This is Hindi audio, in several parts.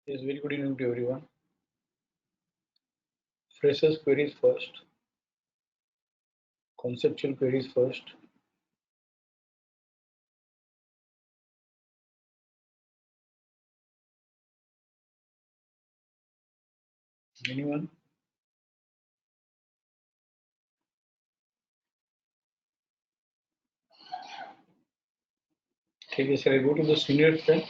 Yes, very good evening to everyone. Freshers queries first, conceptual queries first. Anyone? Okay, shall I go to the seniors then?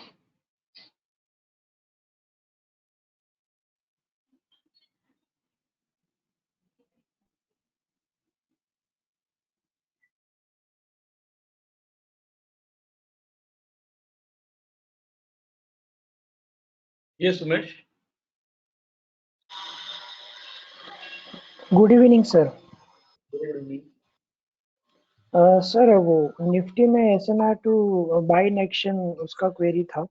Yes, Umesh. Good evening sir. Good evening. Sir वो निफ्टी में SNR to buy in action उसका क्वेरी था,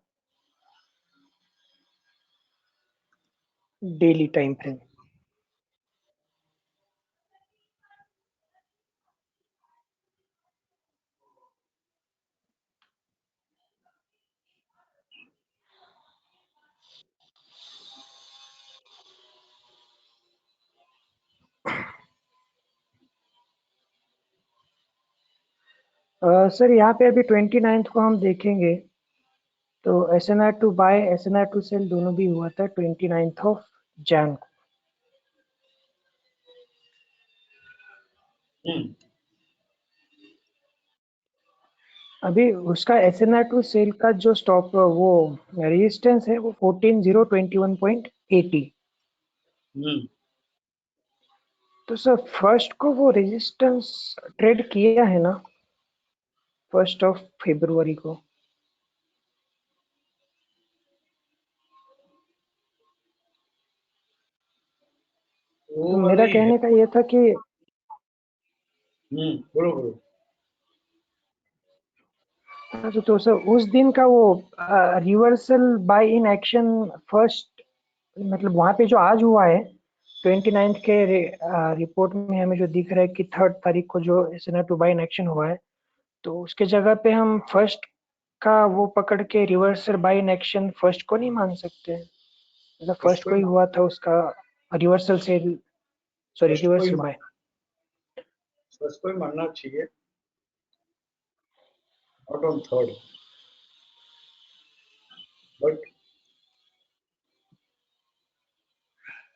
डेली टाइम फ्रेम। सर यहाँ पे अभी 29th को हम देखेंगे तो SNR to buy SNR to sell दोनों भी हुआ था 29th ऑफ जैन को। अभी उसका SNR टू सेल का जो स्टॉप वो रेजिस्टेंस है वो 14,021.80। तो सर फर्स्ट को वो रेजिस्टेंस ट्रेड किया है ना 1st ऑफ फरवरी को। तो मेरा कहने का ये था कि बोलो बोलो। तो सर उस दिन का वो reversal buy in action first मतलब वहां पे जो आज हुआ है 29th के रिपोर्ट में हमें जो दिख रहा है कि 3rd तारीख को जो SNR to buy in action हुआ है, तो उसके जगह पे हम फर्स्ट का वो पकड़ के reversal buy in action first को नहीं मान सकते। मतलब फर्स्ट को ही हुआ था उसका reversal sell, sorry reversal buy. First को ही मानना चाहिए, नॉट ऑन थर्ड। बट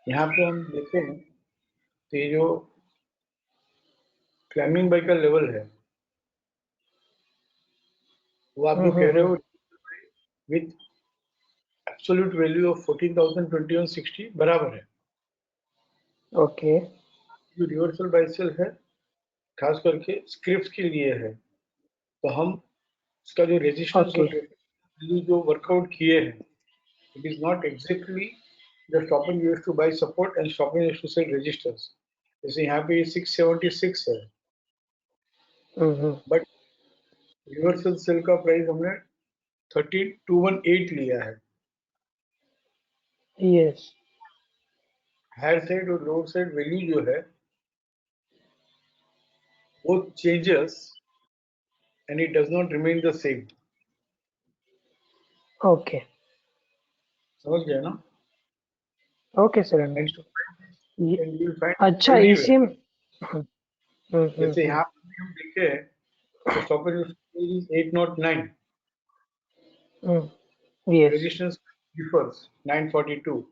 यहाँ पे हम देखते हैं तो ये जो क्लाइंबिंग बाय का लेवल है वो आप जो कह रहे हो विथ एब्सोल्यूट वैल्यू ऑफ 14,021.60 बराबर है। ओके। जो रिवर्सल बाय सेल है खास करके स्क्रिप्ट के लिए है, तो हम इसका जो रेजिस्टेंस और जो वर्कआउट किए हैं, it is not exactly the stopping use to buy support and stopping use to sell resistance. जैसे यहाँ पे 676 है, बट रिवर्सल सेल का प्राइस हमने 13,218 लिया है। यस। हायर साइड और लोअर साइड वैल्यू जो है वो changes and it does not remain the same. Okay, समझ गया ना? Okay sir, understood. अच्छा इसी जैसे यहाँ पर हम देखे तो stop loss is 809, yes, resistance differs 942,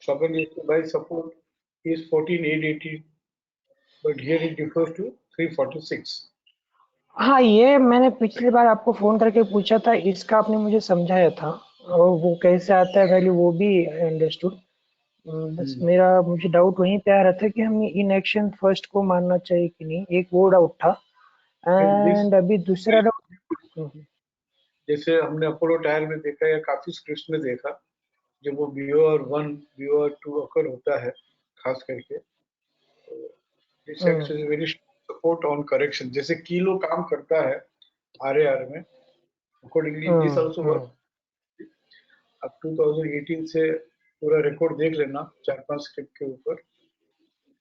stop and use to buy support is 14,880, but here it differs to 346. हाँ ये मैंने पिछली बार आपको फोन करके पूछा था, इसका आपने मुझे समझाया था और वो कैसे आता है वैल्यू वो भी अंडरस्टूड। बस मेरा मुझे डाउट वहीं पे आ रहा था कि हमें इन एक्शन फर्स्ट को मानना चाहिए कि नहीं, एक वो डाउट था। एंड अभी दूसरा डाउट जैसे हमने अपोलो टायर में देखा या काफी स्क्रिप्ट्स में देखा, जब वो BOR 1 BOR 2 अकर होता है खास करके, this acts as very support on correction. जैसे किलो काम करता है RAR में, अकॉर्डिंगली दिस आल्सो वर्क। अब 2018 से पूरा रिकॉर्ड देख लेना 4-5 स्क्रिप्ट के ऊपर,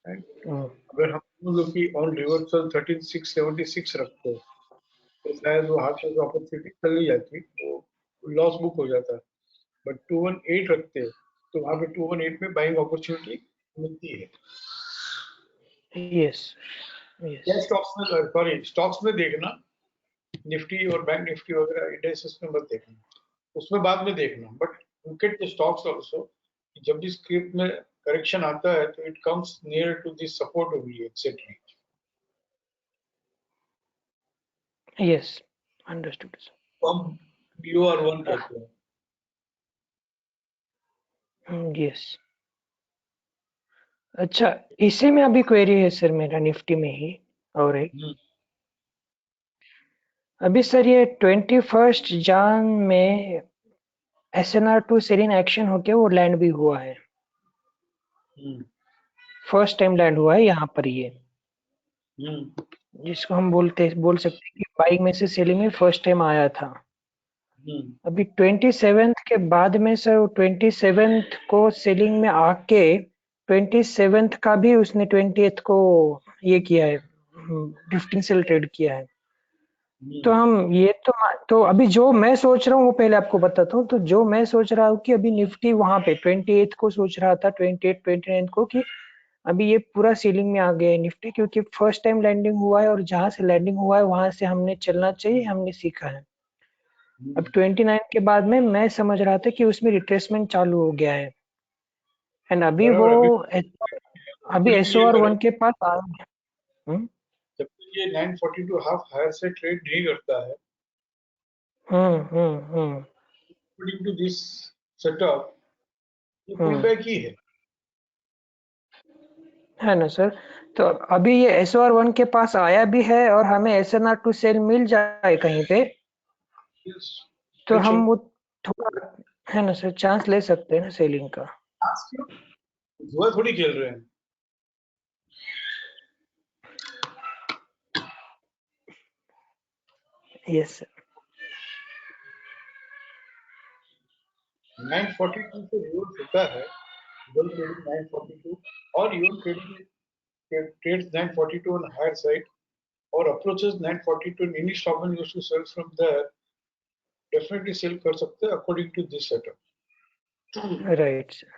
अगर हम लोग की ऑन रिवर्सल 13,676 रखते हैं तो शायद वो हाथ से अपॉर्चुनिटी चली जाती, वो लॉस बुक हो जाता है। बट 218 रखते हैं तो वहां पे 218 में बाइंग अपॉर्चुनिटी मिलती है। यस क्या यस स्टॉक्स में, सॉरी स्टॉक्स में देखना, निफ्टी और बैंक निफ्टी वगैरह इंडेक्सेस में मत देखना, उसमें बाद में देखना, but look at the stocks also. जब भी स्क्रिप्ट में करेक्शन आता है तो it comes near to this support only etcetera. Yes understood तो हम BOR1 कहते हैं। सर। यस अच्छा, इसी में अभी क्वेरी है सर मेरा निफ्टी में ही और एक। अभी सर ये 21 जान में SNR2 सेलिंग एक्शन होके वो लैंड भी हुआ है, फर्स्ट टाइम लैंड हुआ है यहाँ पर ये, जिसको हम बोल सकते हैं कि बाइंग में से सेलिंग में फर्स्ट टाइम आया था। अभी 27 के बाद में सर 27 को सेलिंग में आके 27 का भी उसने 28 को ये किया है, गिफ्टिंग सेल ट्रेड किया है। तो हम ये तो अभी जो मैं सोच रहा हूँ वो पहले आपको बताता हूँ। तो जो मैं सोच रहा हूँ कि अभी निफ्टी वहां पे 28 को सोच रहा था, 28 29 को, कि अभी ये पूरा सीलिंग में आ गया है निफ्टी, क्योंकि फर्स्ट टाइम लैंडिंग हुआ है और जहां से लैंडिंग हुआ है वहां से हमने चलना चाहिए, हमने सीखा है। अब 29 के बाद में मैं समझ रहा था कि उसमें रिट्रेसमेंट चालू हो गया है, एंड अभी वो अभी SOR1 के पास आ गया। जब तक ये 942 हाफ हायर से ट्रेड नहीं करता है, अकॉर्डिंग टू दिस सेटअप ये पुल बैक ही है ना सर। तो अभी ये SOR1 के पास आया भी है और हमें SNR2 सेल मिल जाए कहीं पे, तो हम वो थोड़ा, है ना सर, चांस ले सकते हैं ना सेलिंग का। जुआ थोड़ी खेल रहे हैं। Yes sir. 942 से रिवर्स होता है, डबल ट्रेडिंग 942 और even trading trades 942 on higher side or approaches 942 and any stop and used to sell from there, definitely sell कर सकते हैं according to this setup. Right sir,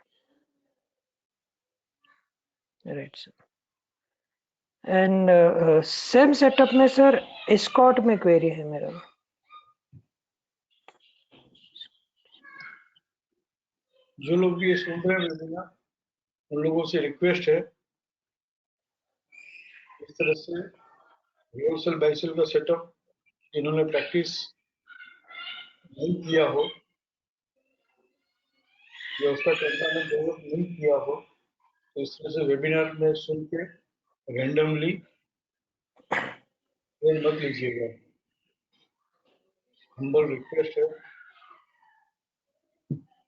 right sir. And same setup में सर एस्कॉर्ट में क्वेरी है मेरा। जो लोग भी ये सुन रहे हैं ना, उन लोगों से रिक्वेस्ट है, इस तरह से रिवर्सल बाइसेल का सेटअप जिन्होंने प्रैक्टिस नहीं किया हो या उसका टेक्निकल डेवलप नहीं किया हो, तो इस तरह से वेबिनार में सुन के रैंडमली ट्रेड मत लीजिएगा। हम्बल रिक्वेस्ट है,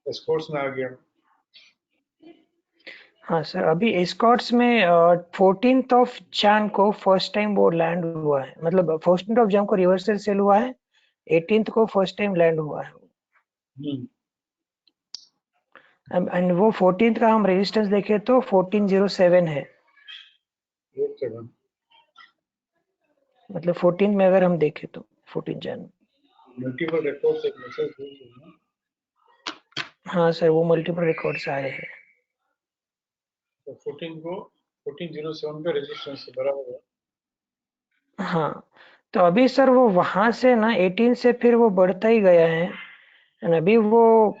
एस्कॉर्ट्स में आ गया। हाँ सर, अभी एस्कॉर्ट्स में 14th ऑफ जैन को फर्स्ट टाइम वो लैंड हुआ है, मतलब 14th ऑफ जैन को रिवर्सल सेल हुआ है, 18th को फर्स्ट टाइम लैंड हुआ है। एंड वो 14th का हम रेजिस्टेंस देखें तो 1407 है, मतलब 14 में अगर हम देखें तो 14 जैन। मल्टीपल रिकॉर्ड्स एक मैसेज भेज देना। हाँ सर, वो मल्टीपल रिकॉर्ड्स आए हैं। तो 14 को 1407 का रेजिस्टेंस बराबर है। हाँ, तो अभी सर वो वहां से ना 18 से फिर वो बढ़ता ही गया है, एंड अभी वो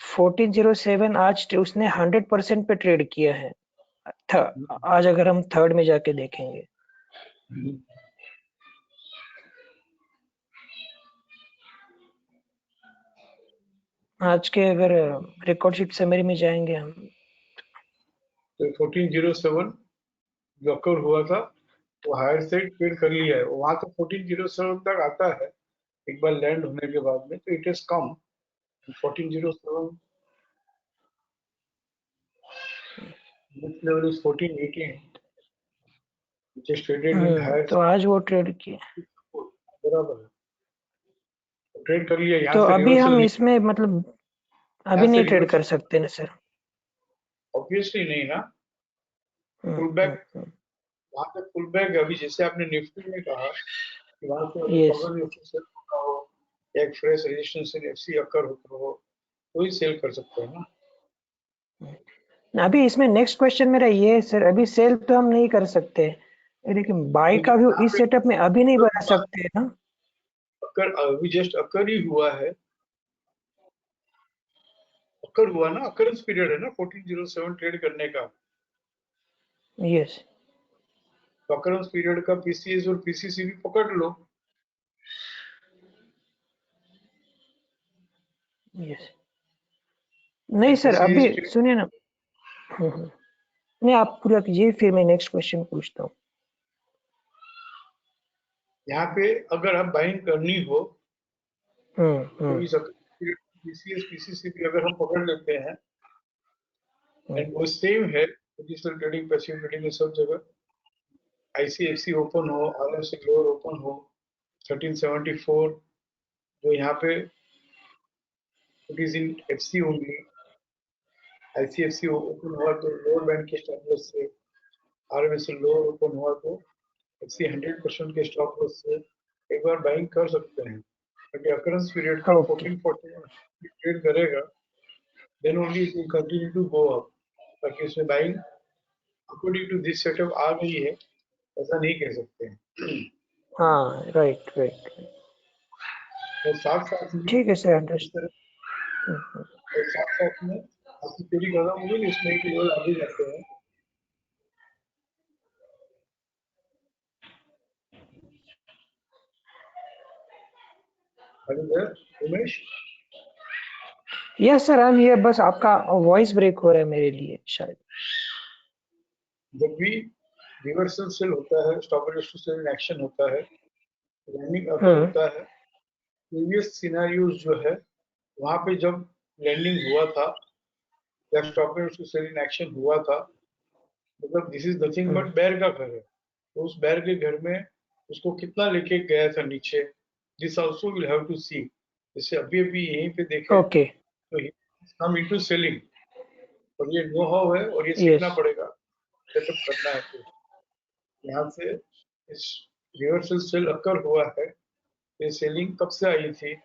1407 आज उसने 100% पे ट्रेड किया है। आज अगर हम थर्ड में जाके देखेंगे, आज के अगर रिकॉर्ड शीट समरी में जाएंगे हम, तो 1407 जो अकर हुआ था वो हायर साइड ट्रेड कर लिया है, वहां तो 1407 तक आता है एक बार लैंड होने के बाद में, तो it is come 1407, next level is 1418 which is traded in higher तो आज वो ट्रेड किया, बराबर है, ट्रेड कर लिया। यहाँ तो से अभी रिवर्सल हम नहीं, इसमें मतलब अभी यहाँ से नहीं ट्रेड कर रिवर्सल सकते ना सर। ऑब्वियसली नहीं ना। पुल बैक, वहां तक पुल बैक अभी जैसे आपने निफ्टी में कहा कि वहां से यस अगर एक फ्रेश रेजिस्टेंस इन एफसी अकर होता हो तो ही सेल कर सकते हैं ना। अभी इसमें नेक्स्ट क्वेश्चन मेरा ये है सर, अभी सेल तो हम नहीं कर सकते, लेकिन बाय का भी यहाँ इस पे सेटअप में अभी नहीं बढ़ा सकते ना? अकर अभी जस्ट अकर ही हुआ है, अकर हुआ ना, अकरेंस पीरियड है ना 1407 ट्रेड करने का। यस तो अकरेंस पीरियड का पीसीएस और पीसीसी भी पकड़ लो। यस नहीं सर, अभी पीसीएस सुनिए ना। नहीं, आप पूरा कीजिए, फिर मैं नेक्स्ट क्वेश्चन पूछता हूँ। यहाँ पे अगर आप बाइंग करनी हो तो हम्म इस पीसीएस पीसीसी भी अगर हम पकड़ लेते हैं, एंड वो सेम है पोजिशनल ट्रेडिंग, पैसिव ट्रेडिंग में सब जगह। आईसीएफसी ओपन हो, आरएसए लोअर ओपन हो 1374, जो यहाँ पे it is in FC only. ICFC open हुआ तो लोअर बैंड के स्टॉप लॉस से, आरएसए लोअर ओपन हुआ तो एफसी 100% के स्टॉप लॉस से एक बार बाइंग कर सकते हैं। बट अकरेंस पीरियड का ओके 1441 ट्रेड करेगा, then only it will continue to go up. बाकी इसमें buying according to this setup आ गई है, ऐसा नहीं कह सकते हैं। हाँ, राइट राइट, और साथ साथ में ठीक है सर, इस अंडरस्टूड। तरह, और साथ साथ में आपकी पूरी खत्म होगी, इसमें एक लेवल आगे जाते हैं। अभी there, उमेश, यस सर, हम ये बस आपका वॉइस ब्रेक हो रहा है मेरे लिए शायद। जब भी रिवर्सल सेल होता है, stop to sell in action होता है, लैंडिंग अगर होता है, प्रीवियस सिनेरियोज जो है वहां पे जब लैंडिंग हुआ था या stop to sell in action हुआ था, मतलब दिस इज नथिंग बट बैर का घर है, तो उस बैर के घर में उसको कितना लेके गया था नीचे, this also will have to see. जैसे अभी अभी यहीं पे देखें ओके, तो हम इनटू सेलिंग, और ये नो हाउ है और ये सीखना यस पड़ेगा, सेटअप करना है। तो यहाँ से इस रिवर्सल सेल अकर हुआ है, ये सेलिंग कब से आई थी,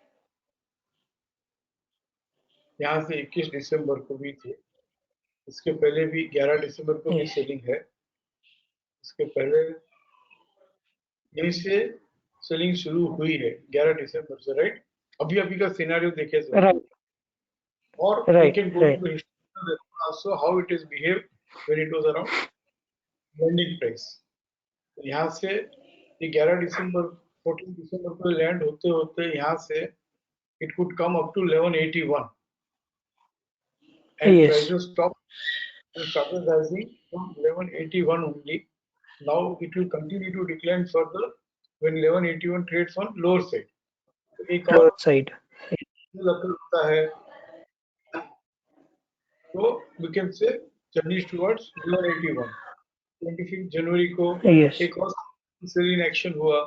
यहाँ से 21 दिसंबर को भी थी, इसके पहले भी 11 दिसंबर को भी यस सेलिंग है, इसके पहले यहीं से सेलिंग शुरू हुई है 11 दिसंबर से, राइट। अभी अभी का सिनेरियो देखे तो, राइट और we right can go to right, the history also how it is behave when it was around landing price. तो यहाँ से ये 11 दिसंबर 14 दिसंबर को लैंड होते होते यहाँ से it could come up to 1181 and yes prices stopped and started rising from 1181 only. Now it will continue to decline further when 1181 trades on lower side. तो एक और लोअर साइड, लक्ष्य होता है, तो we can say journey towards 1181। 25 जनवरी को यस एक और सेलिंग एक्शन हुआ,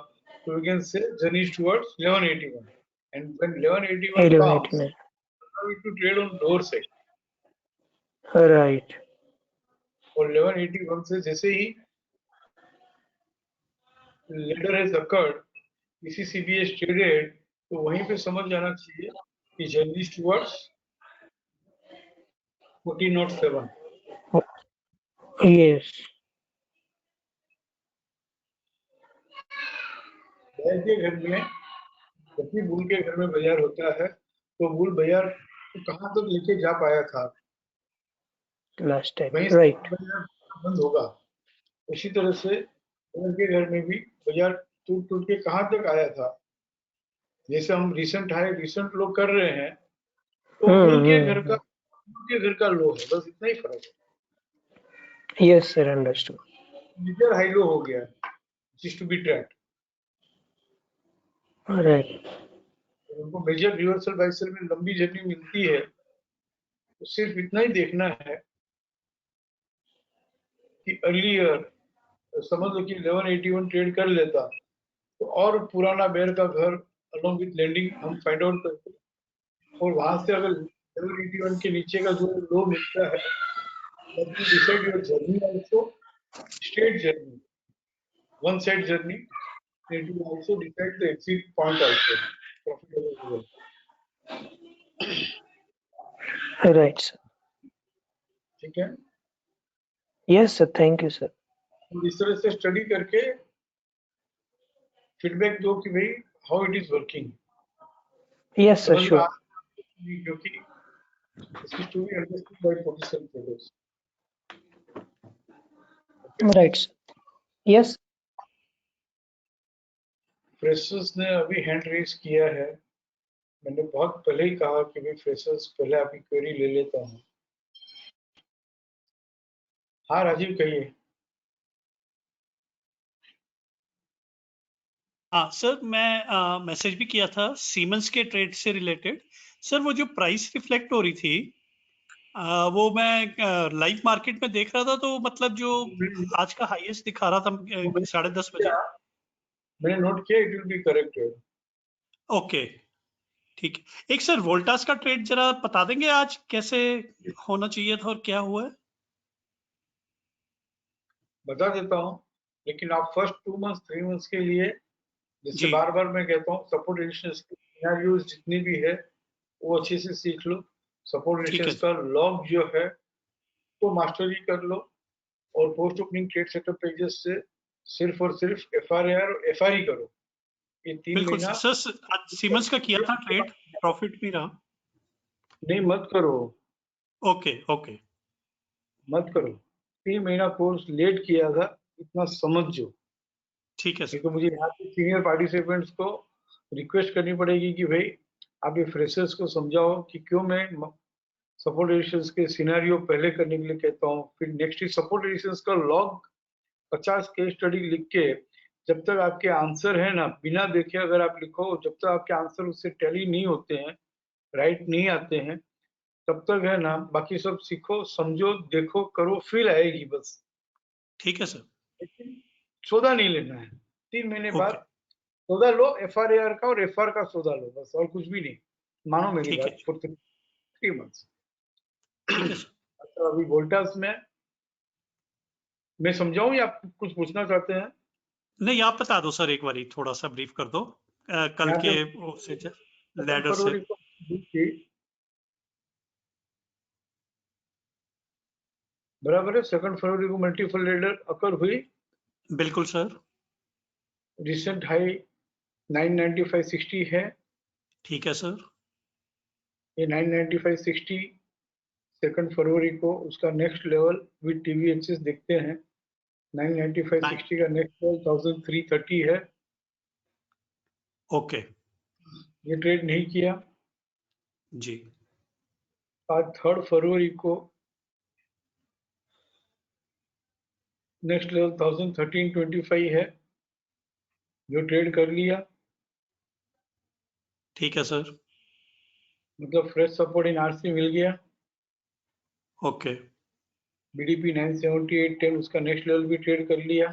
तो we can say journey towards 1181, and when 1181 11 comes में, now it to trade on lower side, right और 1181 से जैसे ही later has occurred, PCCB has traded, तो वहीं पे समझ जाना चाहिए कि जर्नी टुवर्ड्स 1407। यस बैर के घर में, जब भी बुल के घर में बाजार होता है तो बुल बाजार को कहाँ तक लेके जा पाया था, लास्ट टाइम, वहीं राइट से बाजार बंद होगा। उसी तरह से बैर के घर में भी बाजार टूट टूट के कहाँ तक आया था, जैसे हम रिसेंट हाई रिसेंट लो कर रहे हैं, तो बुल के घर का लो है, बस इतना ही फर्क है। Yes sir, understood, major high low हो गया, जिस टू बी ट्रैक्ड। राइट उनको मेजर रिवर्सल बाइसेल में लंबी जर्नी मिलती है, तो सिर्फ इतना ही देखना है कि अर्लियर समझ लो कि 1181 ट्रेड कर लेता, तो और पुराना बेयर का घर अलोंग विथ लैंडिंग हम फाइंड आउट करते, और वहां से अगर 1181 के नीचे का जो लो मिलता है, that will decide your journey also, straight journey, one side journey, it will also decide the exit point also, profitable level. Right sir. ठीक है, yes sir, thank you sir. तो इस तरह से स्टडी करके फीडबैक दो कि भाई how it is working, yes sir, समझ में आ श्योर। क्योंकि this is to be understood by potential traders. Right sir. Yes. Freshers ने अभी हैंड रेज किया है, मैंने बहुत पहले ही कहा कि भाई फ्रेशर्स पहले आपकी क्वेरी ले लेता हूँ। हाँ राजीव कहिए। हाँ सर, मैं मैसेज भी किया था सीमेंस के ट्रेड से रिलेटेड। सर वो जो प्राइस रिफ्लेक्ट हो रही थी, वो मैं लाइव मार्केट में देख रहा था, तो मतलब जो आज का हाईएस्ट दिखा रहा था 10:30 बजे। मैंने नोट किया, it will be corrected. Okay, ठीक है। एक सर वोल्टास का ट्रेड जरा बता देंगे आज कैसे होना चाहिए था और क्या हुआ है? बता देता हूँ, लेकिन आप फर्स्ट 2 मंथ्स 3 मंथ्स के लिए, जिससे जी, बार बार मैं कहता हूँ, सपोर्ट रेजिस्टेंस की सिनेरियोज जितनी भी है वो अच्छे से सीख लो। सपोर्ट ठीक है रेजिस्टेंस का लॉग जो है वो मास्टरी कर लो, और post opening trade setup pages से सिर्फ और सिर्फ एफआरआर और एफआरई करो। ये 3 बिल्कुल महीना सर। आज सीमेंस का किया था ट्रेड, प्रॉफिट भी रहा। नहीं, मत करो, ओके ओके, मत करो। 3 महीना कोर्स लेट किया था, इतना समझ जो। ठीक है सर। क्योंकि मुझे यहाँ के सीनियर पार्टिसिपेंट्स को रिक्वेस्ट करनी पड़ेगी कि भाई आप ये फ्रेशर्स को समझाओ कि क्यों मैं सपोर्ट रेजिस्टेंस के सिनेरियो पहले करने के लिए कहता हूँ। फिर नेक्स्ट इज सपोर्ट रेजिस्टेंस का लॉग 50 केस स्टडी लिख के, जब तक आपके आंसर है ना, बिना देखे अगर आप लिखो, जब तक आपके आंसर उससे टैली नहीं होते हैं, राइट नहीं आते हैं, तब तक है ना, बाकी सब सीखो, समझो, देखो, करो, फील आएगी बस। ठीक है सर। लेकिन सौदा नहीं लेना है। 3 महीने ओके, बाद सौदा लो, एफआरआर का और एफआर का सौदा लो, बस, और कुछ भी नहीं। मानो मेरी ठीक है, बात, फॉर 3 मंथ्स। ठीक है सर। अच्छा, अभी वोल्टास में मैं समझाऊं या आप कुछ पूछना चाहते हैं? नहीं, आप बता दो सर, एक बारी थोड़ा सा ब्रीफ कर दो कल यहाँ पे के से सेकंड लैडर से। फरवरी को थी, बराबर है, 2 फरवरी को मल्टीपल लेडर अकर हुई। बिल्कुल सर। रिसेंट हाई 995.60 है। ठीक है सर। ये 995.60 2 फरवरी को उसका next level with TV access देखते हैं। 995.60 का नेक्स्ट लेवल 1330 है। ओके ये ट्रेड नहीं किया। जी, आज 3 फरवरी को नेक्स्ट लेवल 1325 है, जो ट्रेड कर लिया। ठीक है सर। मतलब फ्रेश सपोर्ट इन आरसी मिल गया। ओके बीडीपी 978.10 उसका नेक्स्ट लेवल भी ट्रेड कर लिया।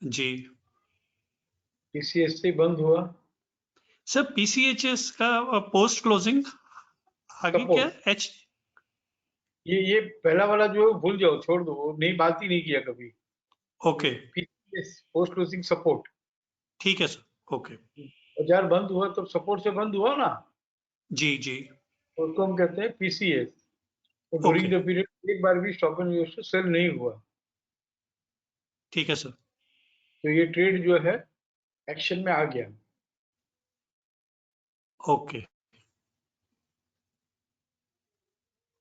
जी पीसीएस से बंद हुआ सर। पीसीएचएस का पोस्ट क्लोजिंग आगे क्या सपोर्ट। एच? ये पहला वाला जो है भूल जाओ, छोड़ दो, वो नहीं, बात ही नहीं किया कभी। Okay, PCS post closing support. ठीक है सर। ओके बाजार बंद हुआ तब सपोर्ट से बंद हुआ ना, जी जी, तो उसको हम कहते हैं पीसीएस। तो ओके, ड्यूरिंग द पीरियड एक बार भी स्टॉप एंड यूज सेल नहीं हुआ। ठीक है सर। तो ये ट्रेड जो है एक्शन में आ गया। ओके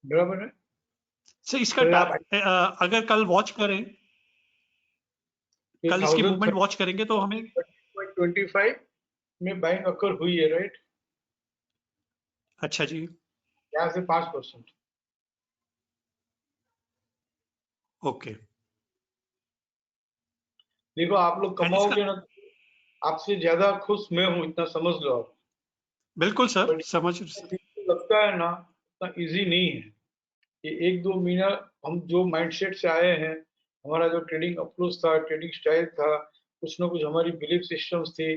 बराबर है। सर, इसका तो आप अगर कल वॉच करें, ये कल इसकी मूवमेंट 1030 वॉच करेंगे तो हमें। 25 में बाइंग अकर हुई है, राइट? अच्छा जी, यहाँ से 5%। ओके। देखो, आप लोग एंड इसका कमाओगे ना, आपसे ज्यादा खुश मैं हूँ, इतना समझ लो आप। बिल्कुल सर, बट समझ। जिनको लगता है ना, उतना इजी नहीं है। ये 1-2 महीना हम जो माइंडसेट से आए हैं, हमारा जो ट्रेडिंग अप्रोच था, ट्रेडिंग स्टाइल था, कुछ ना कुछ हमारी बिलीफ सिस्टम्स थी,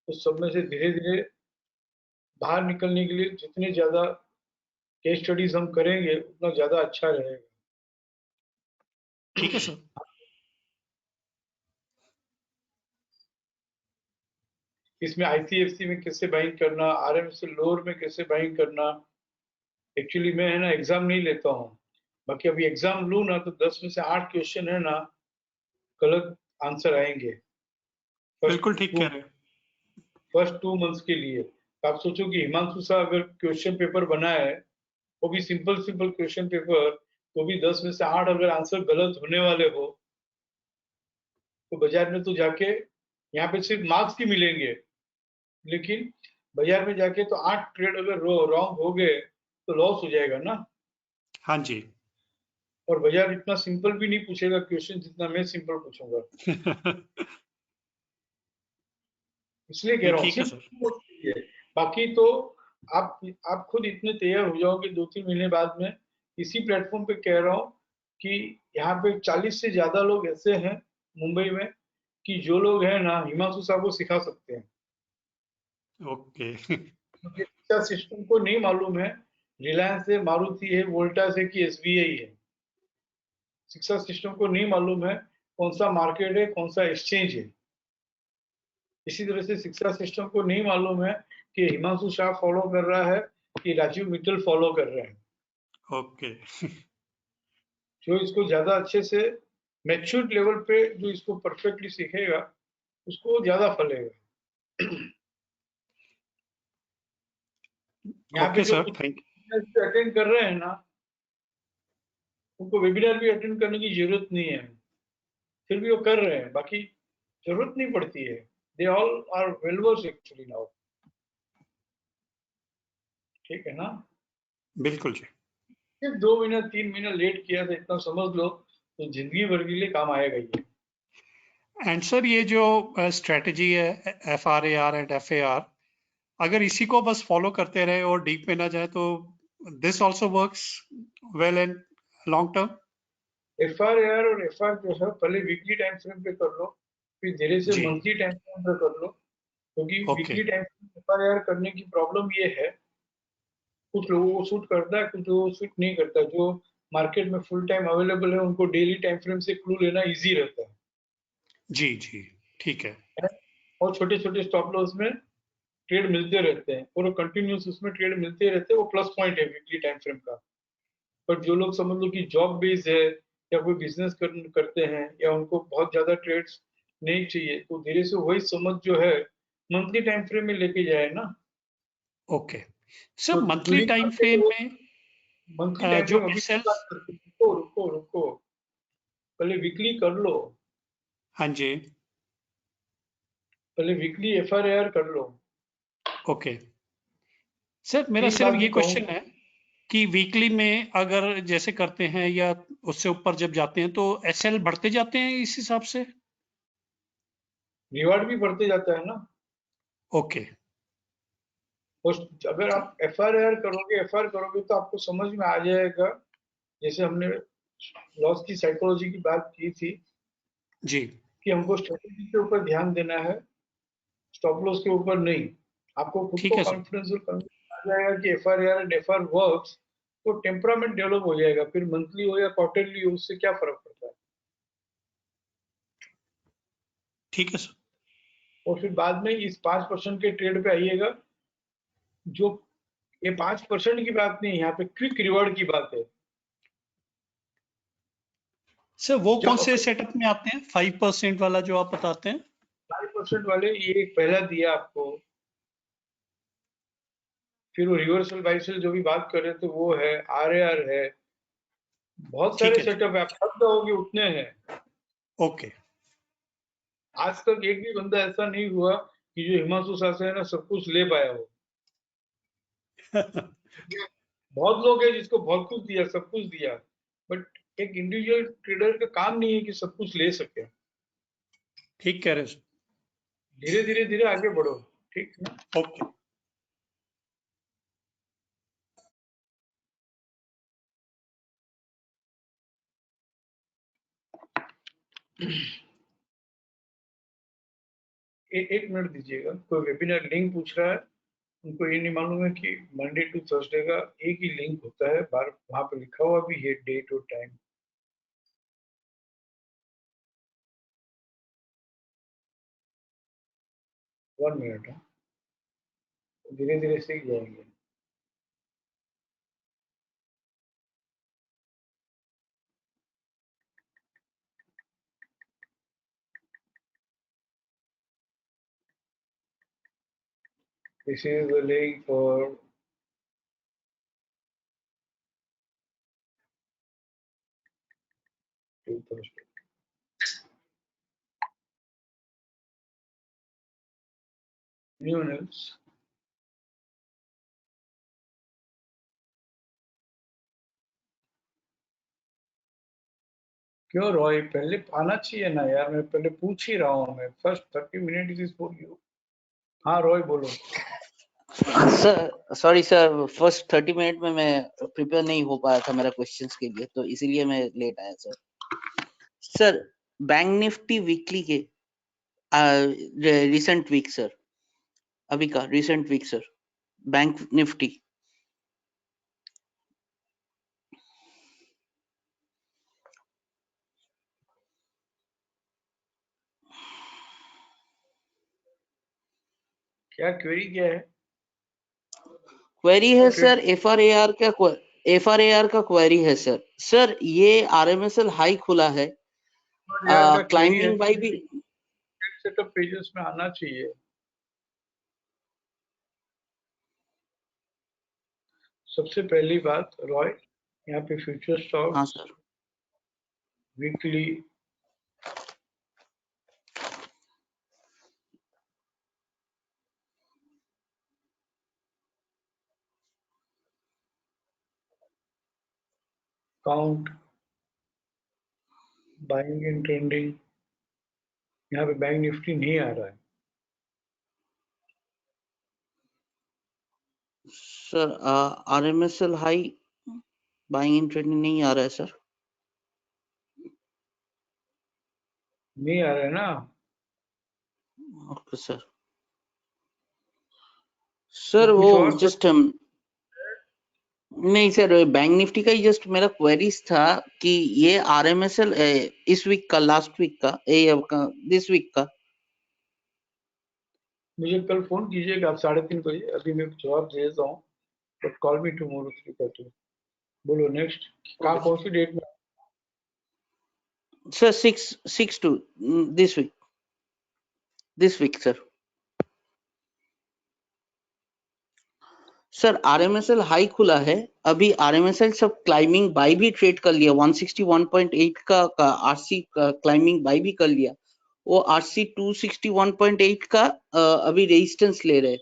उस सब में से धीरे धीरे बाहर निकलने के लिए जितने ज्यादा केस स्टडीज हम करेंगे उतना ज्यादा अच्छा रहेगा। ठीक है सर। इसमें आईसीएफसी में कैसे बाइंग करना, आरएमएस लोअर में कैसे बाइंग करना, एक्चुअली मैं है ना एग्जाम नहीं लेता हूँ, बाकी अभी एग्जाम लूँ ना तो 10 में से 8 क्वेश्चन है ना गलत आंसर आएंगे फर्स्ट बिल्कुल ठीक टू कह रहे हैं। फर्स्ट 2 मंथ्स के लिए। तो आप सोचो कि हिमांशु शाह अगर क्वेश्चन पेपर बनाए, वो भी सिंपल सिंपल क्वेश्चन पेपर, तो भी 10 में से 8 अगर आंसर गलत होने वाले हो, तो बाजार में तो जाके यहाँ पे सिर्फ मार्क्स ही मिलेंगे, लेकिन बाजार में जाके तो 8 ट्रेड अगर रॉन्ग हो गए तो लॉस हो जाएगा ना। हाँ जी। और बाजार इतना सिंपल भी नहीं पूछेगा क्वेश्चन जितना मैं सिंपल पूछूंगा, इसलिए कह नहीं रहा हूँ ठीक है सिर्फ सर। ये। बाकी तो आप आप खुद इतने तैयार हो जाओगे 2-3 महीने बाद में। इसी प्लेटफॉर्म पे कह रहा हूँ कि यहाँ पे 40 से ज्यादा लोग ऐसे हैं मुंबई में कि जो लोग हैं ना हिमांशु साहब को सिखा सकते हैं, ओके। क्योंकि शिक्षा सिस्टम को नहीं मालूम है रिलायंस है, मारुति है, वोल्टास है कि एसबीआई है। शिक्षा सिस्टम को नहीं मालूम है कौन सा मार्केट है, कौन सा एक्सचेंज है। इसी तरह से शिक्षा सिस्टम को नहीं मालूम है कि हिमांशु शाह फॉलो कर रहा है कि राजीव मित्तल फॉलो कर रहे हैं। ओके। जो इसको ज्यादा अच्छे से मैच्योर लेवल पे जो इसको परफेक्टली सीखेगा उसको ज्यादा फलेगा। यहाँ पे ओके जो सर, कुछ थैंक अटेंड कर रहे हैं ना, उनको वेबिनार भी अटेंड करने की जरूरत नहीं है, फिर भी वो कर रहे हैं, बाकी जरूरत नहीं पड़ती है। They all are well verse actually now. ठीक है ना। बिल्कुल जी। सिर्फ 2 महीना 3 महीना लेट किया था, इतना समझ लो तो जिंदगी भर के लिए काम आएगा ये। एंड सर ये जो स्ट्रेटजी है FRAR एंड FAR, अगर इसी को बस फॉलो करते रहे और डीप में ना जाए तो this also works well in long term. FRAR और FR जो है पहले वीकली टाइम फ्रेम पे कर लो, फिर धीरे से जी। मंथली टाइम फ्रेम पे कर लो। क्योंकि ओके। वीकली टाइम FRAR करने की प्रॉब्लम ये है, कुछ लोगों को सूट करता है, कुछ लोगों को सूट नहीं करता। जो मार्केट में फुल टाइम अवेलेबल है उनको डेली टाइम फ्रेम से क्लू लेना इजी रहता जी जी ठीक है। है। और छोटे छोटे स्टॉप लॉस में ट्रेड मिलते रहते हैं और कंटिन्यूस उसमें ट्रेड मिलते रहते हैं, वो प्लस पॉइंट है वीकली टाइम फ्रेम का। पर जो लोग समझ लो कि जॉब बेस्ड है या कोई बिजनेस करते हैं या उनको बहुत ज्यादा ट्रेड्स नहीं चाहिए, तो धीरे से वही समझ जो है मंथली टाइम फ्रेम में लेके जाए ना। ओके सर, तो monthly during time market frame में मंथली टाइम जो फ्रेम अभी की SL। बात करते हैं। रुको रुको रुको, पहले वीकली कर लो, हाँ जी। पहले वीकली FRAR कर लो। ओके सर, मेरा एक सिर्फ बात ये मैं क्वेश्चन कहूँ, है कि वीकली में अगर जैसे करते हैं या उससे ऊपर जब जाते हैं तो SL बढ़ते जाते हैं इस हिसाब से। रिवार्ड भी बढ़ते जाता है ना। ओके। और अगर आप FRAR करोगे, FR करोगे तो आपको समझ में आ जाएगा। जैसे हमने लॉस की साइकोलॉजी की बात की थी जी कि हमको स्ट्रेटेजी के ऊपर ध्यान देना है, स्टॉप लॉस के ऊपर नहीं। आपको खुद ठीक को है सर। कॉन्फिडेंस आ जाएगा कि FRAR एंड FR वर्क्स, तो टेम्परामेंट डेवलप हो जाएगा। फिर मंथली हो या क्वार्टरली हो, उससे क्या फर्क पड़ता है। ठीक है सर। और फिर बाद में इस 5% के ट्रेड पे आइएगा। जो ये 5% की बात नहीं है, यहाँ पे क्विक रिवॉर्ड की बात है। सर वो कौन जब से अगर सेटअप में आते हैं 5% वाला जो आप बताते हैं? 5% वाले, ये एक पहला दिया आपको, फिर वो रिवर्सल बाइसेल जो भी बात कर रहे थे वो है, RAR है, बहुत ठीक सारे है जी। सेटअप है, आप थक जाओगे उतने हैं। ओके। आज तक एक भी बंदा ऐसा नहीं हुआ कि जो हिमांशु शाह से है ना सब कुछ ले पाया हो। बहुत लोग हैं जिसको बहुत कुछ दिया, सब कुछ दिया, बट एक इंडिविजुअल ट्रेडर का काम नहीं है कि सब कुछ ले सके। ठीक कह रहे हैं धीरे धीरे धीरे आगे बढ़ो। ठीक है ना। सर। ओके। एक मिनट दीजिएगा, कोई वेबिनार लिंक पूछ रहा है। उनको ये नहीं मालूम है कि मंडे टू थर्सडे का एक ही लिंक होता है, बार वहां पे लिखा हुआ भी है डेट और टाइम। 1 मिनट है, धीरे धीरे सीख जाएंगे। This is the laying for anyone else? क्यों रॉय, पहले आना चाहिए ना यार, मैं पहले पूछ ही रहा हूँ, मैं first 30 minute is for you. हाँ रॉय बोलो। Sir sorry sir, first 30 minute में मैं प्रिपेयर नहीं हो पाया था मेरा क्वेश्चंस के लिए, तो इसीलिए मैं लेट आया सर। सर बैंक निफ्टी वीकली के रिसेंट वीक सर, अभी का recent week sir, Bank Nifty. क्या क्वेरी क्या है? क्वेरी है सर एफआरएआर का क्वेरी है सर। सर ये आरएमएसएल हाई खुला है, क्लाइंबिंग बाई भी सेटअप पेजेस में आना चाहिए। सबसे पहली बात रॉय, यहाँ पे फ्यूचर स्टॉक, हाँ sir, weekly count, buying and trending, यहाँ पे बैंक निफ्टी नहीं आ रहा है। Sir RMSL high buying in trending नहीं आ रहा है सर। नहीं आ रहा है ना? Okay sir. सर तो कुछ वो और जस्ट नहीं सर, बैंक निफ्टी का ही जस्ट मेरा क्वेरीज था कि ये आरएमएसएल इस वीक का, लास्ट वीक का, दिस वीक का। मुझे कल फोन कीजिएगा आप 3:30 बजे, अभी मैं जवाब दे देता हूँ, बट कॉल मी टुमारो 3:30। बोलो नेक्स्ट, कहाँ कौन सी डेट में? Sir 6 to this week sir. Sir RMSL high खुला है, अभी आरएमएसएल सब क्लाइंबिंग बाई भी ट्रेड कर लिया, 161.8 का आरसी क्लाइंबिंग बाई भी कर लिया। वो आरसी 261.8 का अभी रेजिस्टेंस ले रहे।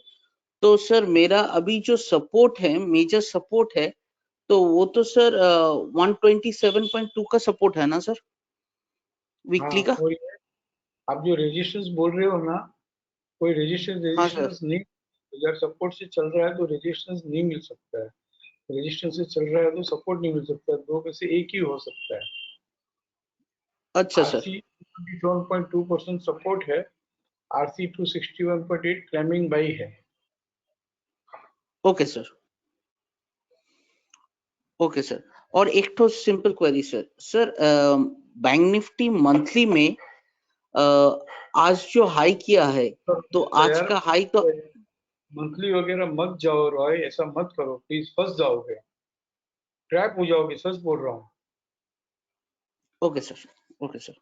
तो सर मेरा अभी जो सपोर्ट है, मेजर सपोर्ट है, तो वो तो सर 127.2 का सपोर्ट है ना सर, वीकली का? और ये आप जो रेजिस्टेंस बोल रहे हो ना, कोई हाँ सर। रेजिस्टेंस नहीं, अगर सपोर्ट से चल रहा है तो रेजिस्टेंस नहीं मिल सकता है, रेजिस्टेंस से चल रहा है तो सपोर्ट नहीं मिल सकता है, दो में से एक ही हो सकता है। अच्छा सर। आरसी 27.2% सपोर्ट है, आरसी 261.8 क्लाइंबिंग बाई है। Okay sir, okay sir. और एक तो simple query sir, Bank Nifty monthly में आज जो हाई किया है, तो आज का हाई तो मंथली वगैरह मत जाओ रॉय, ऐसा मत करो प्लीज, फंस जाओगे, ट्रैप हो जाओगे, सच बोल रहा हूँ। Okay sir, okay sir.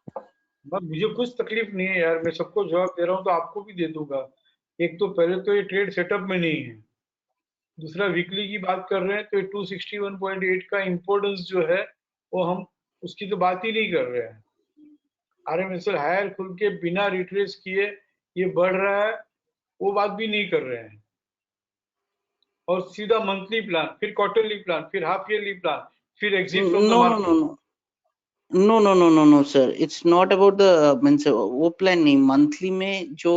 मुझे कुछ तकलीफ नहीं है यार, मैं सबको जवाब दे रहा हूँ तो आपको भी दे दूंगा। एक तो पहले तो ये ट्रेड सेटअप में नहीं है, दूसरा वीकली की बात कर रहे हैं तो 261.8 का इम्पोर्टेंस जो है वो हम उसकी तो बात ही नहीं कर रहे हैं। आरएमएसएल हायर खुल के बिना रिट्रेस किए ये बढ़ रहा है, वो बात भी नहीं कर रहे हैं। और सीधा मंथली प्लान, फिर क्वार्टरली प्लान, फिर हाफ ईयरली प्लान, फिर exit from the no no market. No no no no no sir, it's not about the means वो प्लान नहीं। मंथली में जो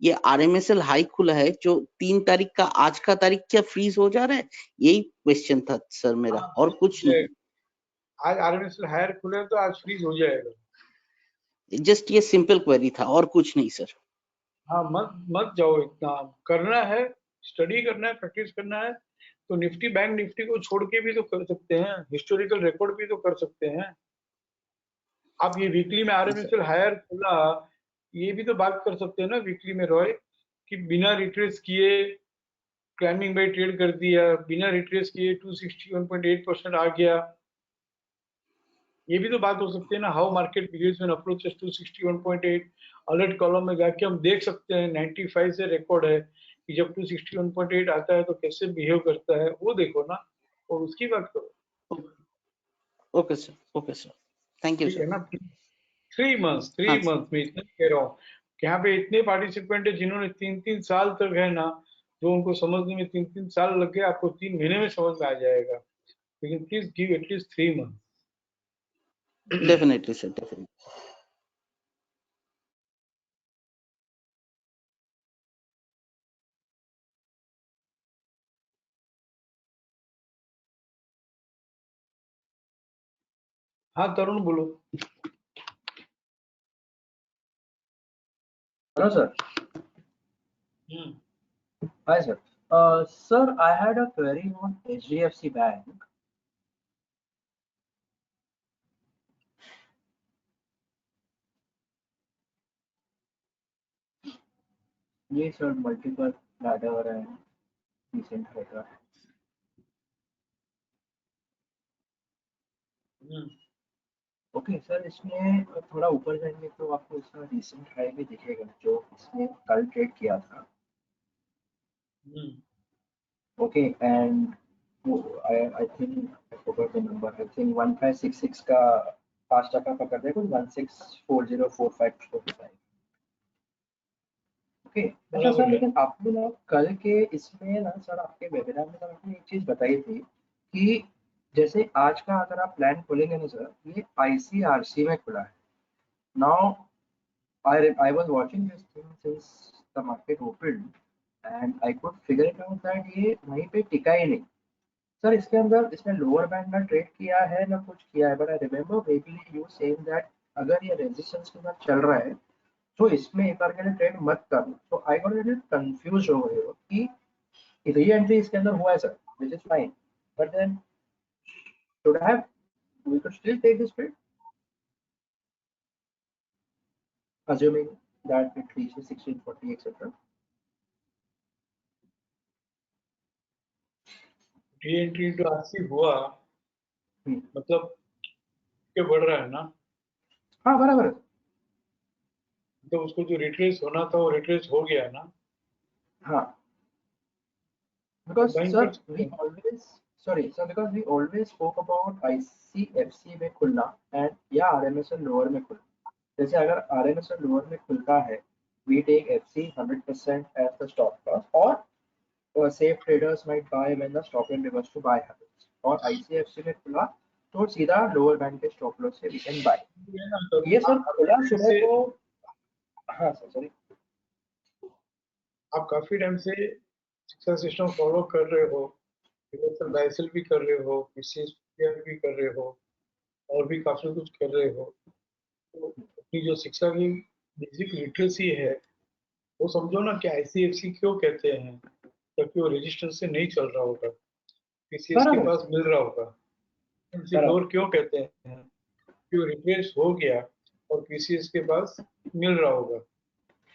ये आरएमएसएल हाई खुला है, जो 3 तारीख का, आज का तारीख क्या फ्रीज हो जा रहा है, यही क्वेश्चन था सर मेरा, और कुछ नहीं। आज आरएमएसएल हायर खुले तो आज फ्रीज हो जाएगा। जस्ट ये सिंपल क्वेरी था, और कुछ नहीं सर। हाँ मत मत जाओ, इतना करना है, स्टडी करना है, प्रैक्टिस करना है तो निफ्टी बैंक निफ्टी को छोड़ के भी तो कर सकते हैं, हिस्टोरिकल रिकॉर्ड भी तो कर सकते हैं। आप ये वीकली में आरएमएसएल हायर खुला, ये भी तो बात कर सकते हैं ना वीकली में रॉय, कि बिना रिट्रेस किए क्लाइंबिंग बाय ट्रेड कर दिया, बिना रिट्रेस किए 261.8% आ गया। ये भी तो बात हो सकती है ना, how market behaves when approaches 261.8। Alert column में जाके हम देख सकते हैं, 95 से रिकॉर्ड है कि जब 261.8 आता है तो कैसे बिहेव करता है, वो देखो ना, और उसकी बात करो। ओके सर, थैंक यू ठीक है सर। ना। 3 मंथ्स में इतना कह रहा हूँ कि यहाँ पे इतने पार्टिसिपेंट है जिन्होंने 3-3 साल तक है ना, जो उनको समझने में 3-3 साल लग गए, आपको 3 महीने में समझ में आ जाएगा, लेकिन please give at least 3 month. Definitely sir, definitely. हाँ तरुण बोलो। Hello, sir. Hi, sir. Sir, I had a query on HDFC Bank. Yes, sir. Multiple ladder and decent header. Okay sir, इसमें थोड़ा ऊपर जाएंगे तो आपको इसका रिसेंट हाई भी दिखेगा जो इसने कल ट्रेड किया था। Okay and I think I forgot the number, I think 1566 का 5% पकड़ दे कुछ 16404545। ओके अच्छा सर, लेकिन आपने ना कल के इसमें ना सर आपके वेबिनार में आपने एक चीज बताई थी कि जैसे आज का अगर आप प्लान खोलेंगे ना सर, ये ICRC में खुला है। Now I was watching this thing since the market opened and I could figure it out that ये वहीं पे टिका ही नहीं सर। इसके अंदर इसने लोअर बैंड में ट्रेड किया है ना कुछ किया है, but I remember vaguely you saying that अगर ये रेजिस्टेंस के साथ चल रहा है तो इसमें एक बार के लिए ट्रेड मत करना। तो आई गॉट लिटिल कंफ्यूज हो गए हो कि री एंट्री इसके अंदर हुआ है sir, which is fine, but then should have we could still take this trade assuming that it reaches 1640 etc. Re-entry into RC हुआ मतलब के बढ़ रहा है ना। हाँ बराबर है। तो उसको जो रिट्रेस होना था वो रिट्रेस हो गया ना। हाँ because Buying sir कर सकते we हैं। always sorry sir because we always spoke about ICFC में खुलना and या RMSL लोअर में खुलना। जैसे अगर RMSL लोअर में खुलता है we take FC 100% as the stop loss or safe traders might buy when the stop and reverse to buy happens, और ICFC में खुला तो सीधा लोअर बैंड के स्टॉप लॉस से we can buy। ये सर खुला सुबह को। हाँ सर सॉरी। आप काफी टाइम से शिक्षा सिस्टम फॉलो कर रहे हो, रिवर्सल बायसेल भी कर रहे हो, पीसीएस भी कर रहे हो, और भी काफी कुछ कर रहे हो। तो अपनी जो शिक्षा की बेसिक लिटरेसी है वो समझो ना कि आईसीएफसी क्यों कहते हैं, क्योंकि वो रेजिस्टेंस से नहीं चल रहा होगा, पीसीएस के पास मिल रहा होगा। लोअर क्यों कहते हैं, क्यों रिप्लेस हो गया और पीसीएस के पास मिल रहा होगा।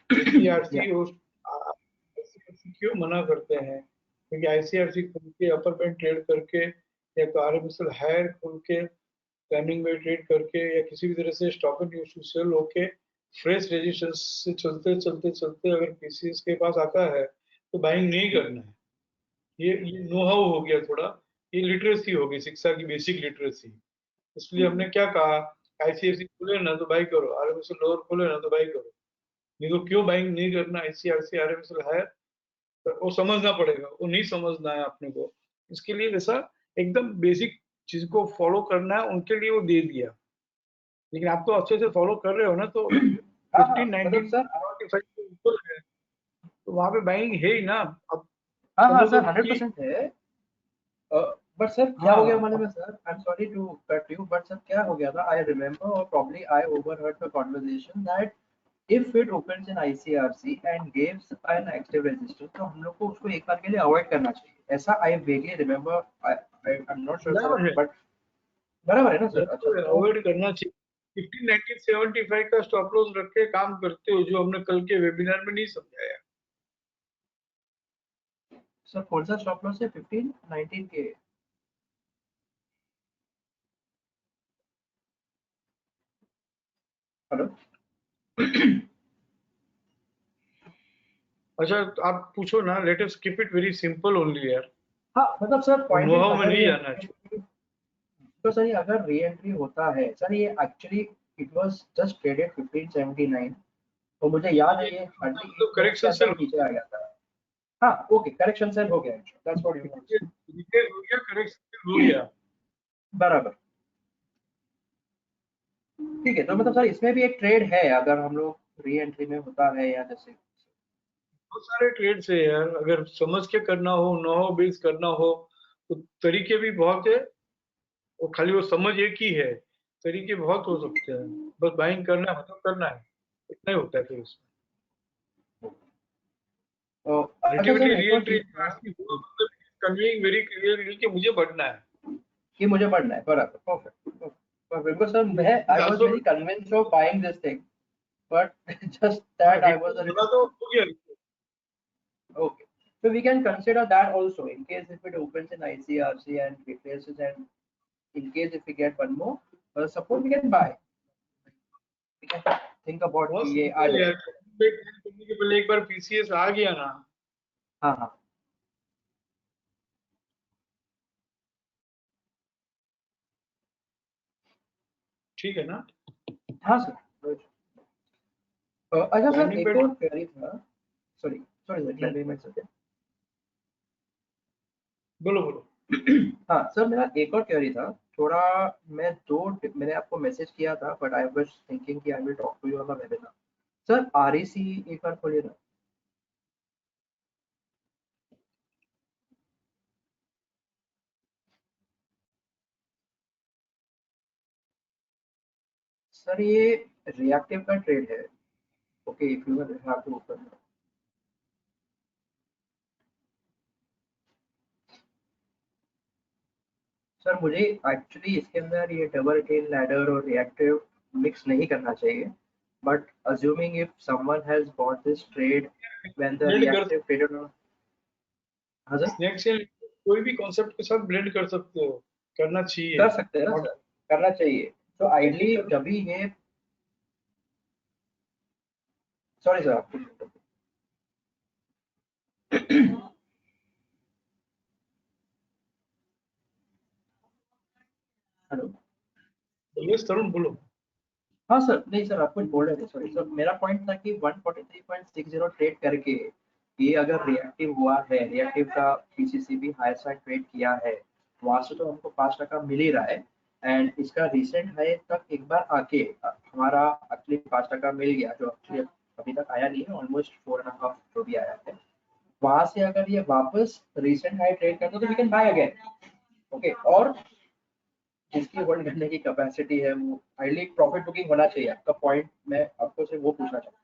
आईसीआरसी क्यों मना करते हैं, क्योंकि आईसीआरसी खुल के अपर बैंड ट्रेड करके या तो आरएमएसएल हायर खुल के टाइमिंग में ट्रेड करके या किसी भी तरह से stop and use to sell होके फ्रेश रेजिस्टेंस से चलते चलते चलते अगर पीसीएस के पास आता है तो बाइंग नहीं करना है। ये नो हाउ हो गया थोड़ा, ये लिटरेसी हो गई, शिक्षा की बेसिक लिटरेसी। इसलिए हमने क्या कहा, आईसीआईसी खोले ना तो बाई करो, आरएमएसएल लोअर खोले ना तो बाई करो। नहीं तो क्यों बाइंग नहीं करना आईसीआरसी आरएमएसएल हायर, तो वो समझना पड़ेगा, वो नहीं समझना है अपने को। इसके लिए वैसा एकदम बेसिक चीज को फॉलो करना है, उनके लिए वो दे दिया। लेकिन आप तो अच्छे से फॉलो कर रहे हो ना, तो 15, 19, 45 के ऊपर है तो वहां पे बाइंग है ही ना। अब हाँ समझो सर 100% है। बट सर क्या हो गया मालूम है sir, I am sorry to cut you, but sir क्या हो गया था, आई रिमेम्बर और probably I overheard the conversation that if it opens in ICRC and gives an active resistance तो हम लोग को उसको एक बार के लिए अवॉइड करना चाहिए, ऐसा I vaguely remember. I am not sure sir but बराबर है ना सर। अच्छा तो अवॉइड करना चाहिए। 15, 19, 75 का स्टॉप लॉस रख के काम करते हो, जो हमने कल के वेबिनार में नहीं समझाया। सर कौन सा स्टॉप लॉस है 15, 19 के? हेलो अच्छा आप पूछो ना, let us keep it very simple only यार, हाँ मतलब सर पॉइंट नो हाउ में नहीं जाना चाहिए। तो सर ये अगर री एंट्री होता है सर, ये actually it was just traded 1579, तो मुझे याद है ये हार्डली तो 8 मिनट्स के करेक्शन सेल अंदर नीचे आ गया था। हाँ ओके, करेक्शन सेल हो गया, that's what you want. Retail हो गया, करेक्शन सेल हो गया। बराबर, ठीक है। तो मतलब सर इसमें भी एक ट्रेड है अगर हम लोग री एंट्री में होता है या जैसे। बहुत सारे ट्रेड्स है यार, अगर समझ के करना हो, नो हाउ बेस करना हो तो तरीके भी बहुत है, वो खाली वो समझ एक ही है, तरीके बहुत हो सकते हैं, बस बाइंग करना है, मतलब करना है, इतना ही होता है फिर उसमें। तो अच्छा अल्टीमेटली सर री एक और एंट्री चीज था मतलब कन्वेइंग वेरी क्लियरली कि मुझे बढ़ना है। कि मुझे पढ़ना है, बराबर, परफेक्ट। बिकॉज सर मैं I was also very convinced of buying this thing, but just हाँ, that I was a retail little. बोला तो हो गया। Okay. So we can consider that also in case if it opens in ICRC and replaces, and in case if we get one more support, we can buy. We can think about बहुत कि ये आ सिंपल है जाए। यार, करने के पहले एक बार पीसीएस आ गया ना, हाँ हाँ ठीक है ना। हाँ सर। अच्छा सर लैंडिंग एक पैड और क्वेरी था, सॉरी सॉरी सर, क्या मैं सर। बोलो बोलो। हाँ सर मेरा एक और क्वेरी था थोड़ा, मैंने आपको मैसेज किया था बट आई वाज थिंकिंग कि I will talk to you on the webinar. Sir REC एक बार खोलिए ना। सर ये रिएक्टिव का ट्रेड है। Okay if you have to open. Sir मुझे एक्चुअली इसके अंदर ये डबल टेल लैडर और रिएक्टिव मिक्स नहीं करना चाहिए, but assuming if someone has bought this trade when the blend कर, रिएक्टिव ट्रेडेड ऑन। हाँ सर स्नैक्स से कोई भी कॉन्सेप्ट के साथ ब्लेंड कर सकते हो, करना चाहिए। कर सकते हैं ना सर, करना चाहिए। तो आइडली जब भी ये, सॉरी सर आपको हेलो। यस तरुण बोलो। हाँ सर, नहीं सर आप कुछ बोल रहे थे, सॉरी सर। मेरा पॉइंट था कि 143.60 ट्रेड करके ये अगर रिएक्टिव हुआ है, रिएक्टिव का पीसीसी भी हाई साइड ट्रेड किया है, वहां से तो हमको 5% मिल ही रहा है। एंड इसका रिसेंट हाई तक एक बार आके हमारा एक्चुअली 5% मिल गया, जो एक्चुअली अभी तक आया नहीं है, ऑलमोस्ट 4.5 जो भी आया है। वहां से अगर ये वापस रिसेंट हाई ट्रेड करता तो we can buy again. Okay, और जिसकी होल्ड करने की कैपेसिटी है वो हाईली प्रॉफिट बुकिंग होना चाहिए। आपका पॉइंट मैं आपको सिर्फ वो पूछना चाहता हूँ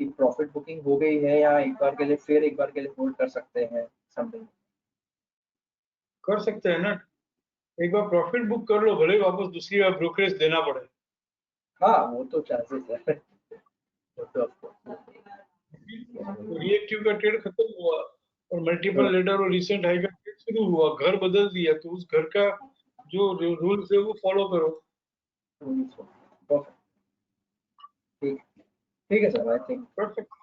कि प्रॉफिट बुकिंग हो गई है या एक बार के लिए फिर एक बार के लिए होल्ड कर सकते हैं समथिंग। कर सकते हैं ना, एक बार प्रॉफिट बुक कर लो, भले वापस दूसरी बार ब्रोकरेज देना पड़े। हाँ वो तो चांसेस है वो तो ऑफ रिएक्टिव का ट्रेड खत्म हुआ और मल्टीपल कोर्स। लेडर और रिसेंट हाई का ट्रेड शुरू हुआ, घर बदल दिया, तो उस घर का जो रूल्स है वो फॉलो करो। ठीक, ठीक है सर, आई थिंक कर सकते,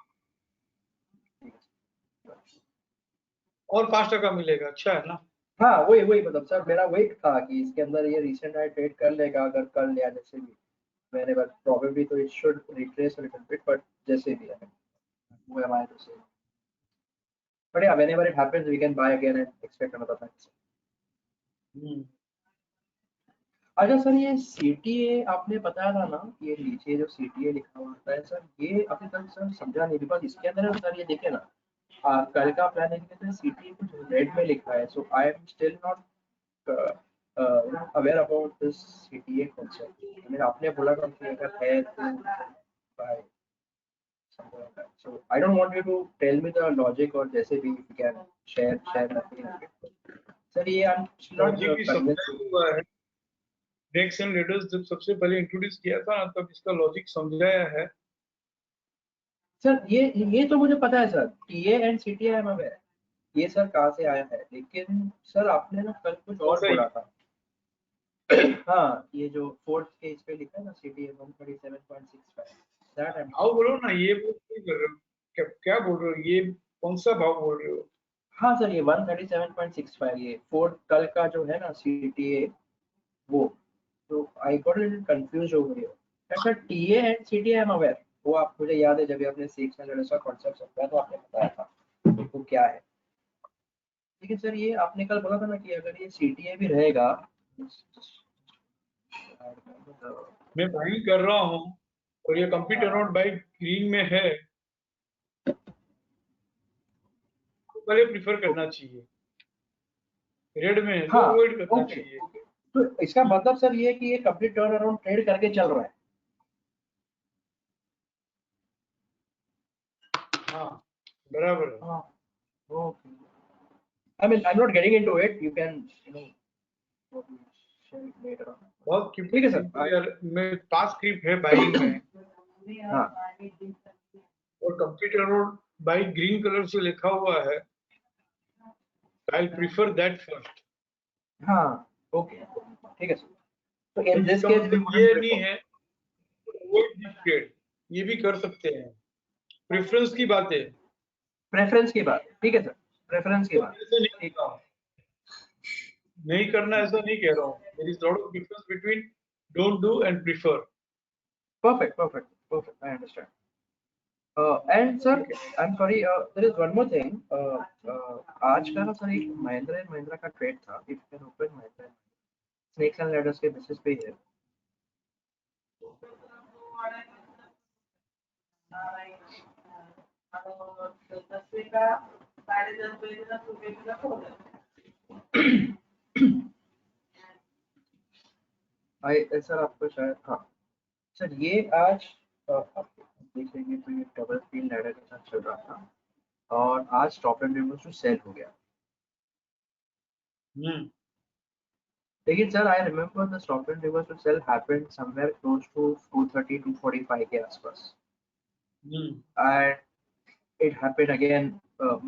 और 5% मिलेगा, अच्छा है ना। हाँ वही वही मतलब सर मेरा वही था कि इसके अंदर ये रिसेंट हाई ट्रेड कर लेगा, अगर कर लिया जैसे भी मैंने, बस प्रॉबेबली तो it should retrace a little bit, but जैसे भी है वो हमारे तो सही। But yeah, whenever it happens, we can buy again and expect another price. हम्म। अच्छा सर ये सीटीए आपने बताया था ना, ये नीचे जो सीटीए लिखा हुआ होता है सर, ये अभी तक सर समझा नहीं, बिकॉज इसके अंदर सर ये देखे ना, कल का प्लान है सीटीए कुछ रेड में लिखा है, so I am still not aware about this CTA concept. मैंने आपने बोला था कि अगर है तो buy something like that. So I don't want you to tell me the logic or जैसे भी you can share nothing. Sir ये I'm still not लॉजिक भी convinced. समझाया हुआ है, ब्रेक्स एंड लेडर्स जब सबसे पहले इंट्रोड्यूस किया था ना, तब इसका लॉजिक समझाया है। सर ये तो मुझे पता है sir, TA and CTA am aware, ये सर कहाँ से आया है, लेकिन सर आपने ना कल कुछ और ऐसा ही बोला था। हाँ ये जो फोर्थ के इस पे लिखा है ना सीटीए 137.65, दैट आई एम आओ बोलो ना, ये बोल नहीं कर रहे हो। क्या बोल रहे हो? ये कौन सा भाव बोल रहे हो? हाँ सर, ये 137.65, ये फोर्थ कल का जो है ना CTA वो, तो आई गॉट लिटिल कंफ्यूज हो गई हो। Sir TA and CTA I am aware, वो आप मुझे याद है जब आपने सीक्स में जैसा कॉन्सेप्ट समझाया तो आपने बताया था वो क्या है। लेकिन सर ये आपने कल बोला था ना कि अगर ये CTA भी रहेगा, मैं बाइंग कर रहा हूँ और ये कंप्यूटर नोट बाई ग्रीन में है, तो पहले प्रिफर करना चाहिए। रेड में है तो हाँ अवॉइड करना ओके, चाहिए। तो इसका मतलब सर ये कि ये कंप्लीट टर्न अराउंड ट्रेड करके चल रहा है। हाँ बराबर है। हाँ okay, I mean I'm not getting into it, you can share it later on। बहुत ठीक है सर। में पास क्लिप है बाइंग में, हाँ और computer note by green colour से लिखा हुआ है, आई प्रिफर दैट फर्स्ट। हाँ ओके ठीक है सर। तो तो इन दिस इसका केस मतलब ये नहीं है ट्रेड, ये भी कर सकते हैं। प्रेफरेंस की बात है, प्रेफरेंस की बात, ठीक है सर, प्रेफरेंस की बात। ऐसे नहीं करता हूं। नहीं करना ऐसा नहीं कह रहा हूँ। There is lot of difference between don't do and prefer. Perfect perfect perfect, I understand. And sir I am sorry, there is one more thing. आज का ना सर एक महिंद्रा एंड महिंद्रा का ट्रेड था, if you can open Mahindra snakes and ladders के बेसिस पे है। सर आपको शायद, हाँ सर ये आज आप देखेंगे तो ये डबल स्क्रीन लैडर के साथ चल रहा था और आज स्टॉप एंड रिवर्स सेल हो गया। लेकिन sir I remember the stop and reverse sell happened somewhere close to 230 245 के आसपास, and it happened again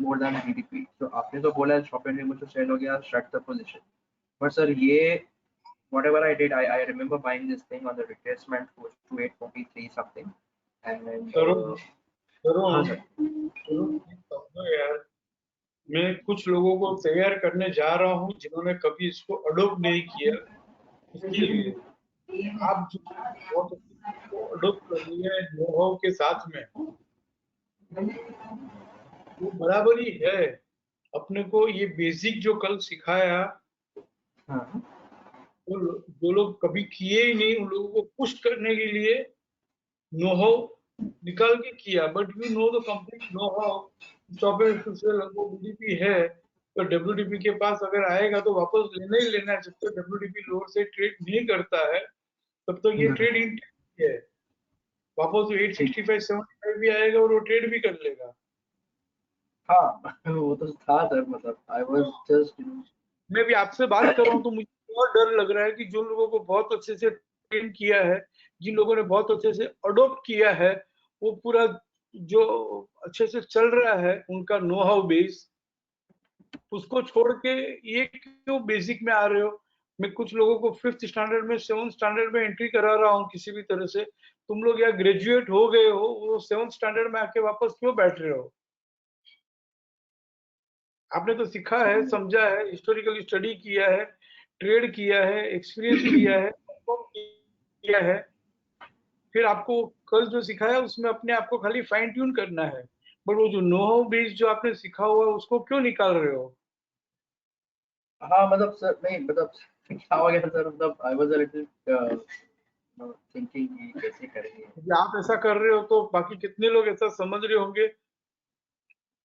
more than GDP। तो आपने तो बोला स्टॉप एंड रिवर्स सेल हो गया, shut the position, but sir ये whatever I did, I remember buying this thing on the retracement close to 843 something, and हाँ सर। यार मैं कुछ लोगों को तैयार करने जा रहा हूँ जिन्होंने कभी इसको अडोप्ट नहीं किया, इसके लिए आप जो अडोप्ट कर लिया है नो-हाउ के साथ में, वो बराबर ही है। अपने को ये बेसिक जो कल सिखाया, हाँ जो लोग कभी किए ही नहीं उन लोगों को पुश करने के लिए नो-हाउ निकाल के किया, but you know the complete know how. WDP है तो डब्ल्यूडीपी के पास अगर आएगा तो वापस लेना ही लेना है। जब तक डब्ल्यूडीपी लोअर से ट्रेड नहीं करता है तब तक ये ट्रेड इन है। वापस 865 75 भी आएगा और वो ट्रेड भी कर लेगा। हाँ वो तो था सर, मतलब आई वाज जस्ट मैं भी आपसे बात कर रहा हूँ तो मुझे बहुत डर लग रहा है कि जो लोगों को बहुत अच्छे से ट्रेन किया है, जिन लोगों ने बहुत अच्छे से अडॉप्ट किया है, वो पूरा जो अच्छे से चल रहा है उनका नो हाउ बेस, उसको छोड़ के ये क्यों बेसिक में आ रहे हो? मैं कुछ लोगों को 5th स्टैंडर्ड में 7th स्टैंडर्ड में एंट्री करा रहा हूँ किसी भी तरह से। तुम लोग या ग्रेजुएट हो गए हो, वो 7th स्टैंडर्ड में आके वापस क्यों बैठ रहे हो? आपने तो सीखा है, समझा है, हिस्टोरिकल स्टडी किया है, ट्रेड किया है, एक्सपीरियंस किया है, किया है, फिर आपको कल जो सिखाया उसमें अपने आप को खाली फाइन ट्यून करना है। बट वो जो नो हाउ बेस जो आपने सीखा हुआ है उसको क्यों निकाल रहे हो? हाँ मतलब सर नहीं, मतलब क्या हो गया सर, मतलब आई वाज अ लिटिल थिंकिंग कि कैसे करेंगे। यदि आप ऐसा कर रहे हो तो बाकी कितने लोग ऐसा समझ रहे होंगे?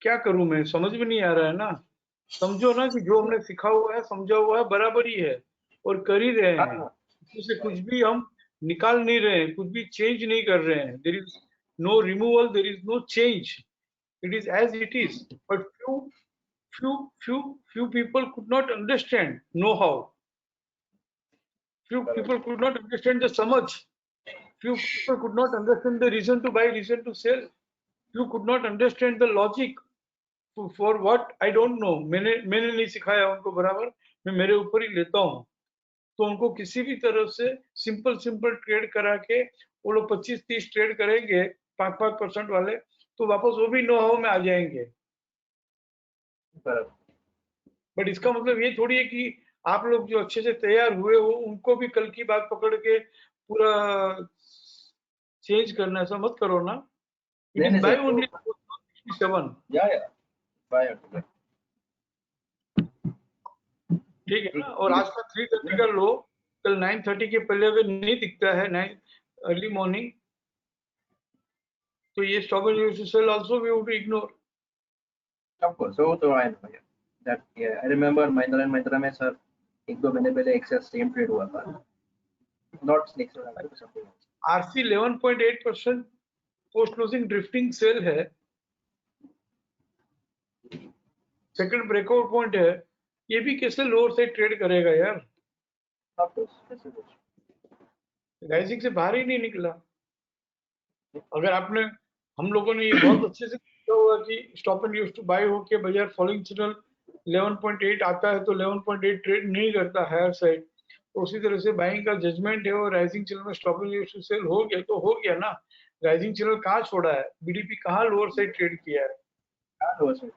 क्या करूं मैं, समझ में नहीं आ रहा है ना। समझो ना कि जो हमने सीखा हुआ है, समझा हुआ है, बराबर ही है और कर ही रहे हैं। हाँ उससे कुछ भी हम निकाल नहीं रहे हैं, कुछ भी चेंज नहीं कर रहे हैं। There is no removal, there is no change, it is as it is. But few people could not understand know how. Few people could not understand the samaj. Few people could not understand the reason to buy, reason to sell. Few could not understand the logic. For what I don't know. मैंने नहीं सिखाया उनको बराबर, मैं मेरे ऊपर ही लेता हूँ। तो उनको किसी भी तरह से सिंपल ट्रेड करा के वो लोग 25-30 ट्रेड करेंगे 5-5% वाले, तो वापस वो भी नो हाउ में आ जाएंगे। बट इसका मतलब ये थोड़ी है कि आप लोग जो अच्छे से तैयार हुए हो उनको भी कल की बात पकड़ के पूरा चेंज करना, ऐसा मत करो ना। It is by only 67। ठीक है ना। और आज का 3:30 का लो कल 9:30 के पहले अगर नहीं दिखता है 9 अर्ली मॉर्निंग, तो ये stop and use sell also we have to ignore. Of course, so तो I know that I remember Mahindra and Mahindra में सर 1-2 महीने पहले एक साथ सेम ट्रेड हुआ था, not snakes or something else. RC 11.8% post closing drifting sell है, सेकंड ब्रेकआउट पॉइंट है, ये भी कैसे लोअर साइड ट्रेड करेगा यार। Of course, राइजिंग से बाहर ही नहीं निकला। अगर आपने, हम लोगों ने ये बहुत अच्छे से देखा होगा कि stop and use to buy होके बाजार फॉलोइंग चैनल 11.8 आता है तो 11.8 ट्रेड नहीं करता हायर साइड, तो उसी तरह से बाइंग का जजमेंट है और राइजिंग चैनल में stop and use to sell हो गया तो हो गया ना। राइजिंग चैनल कहाँ छोड़ा है, बीडीपी कहाँ लोअर साइड ट्रेड किया है, लोअर साइड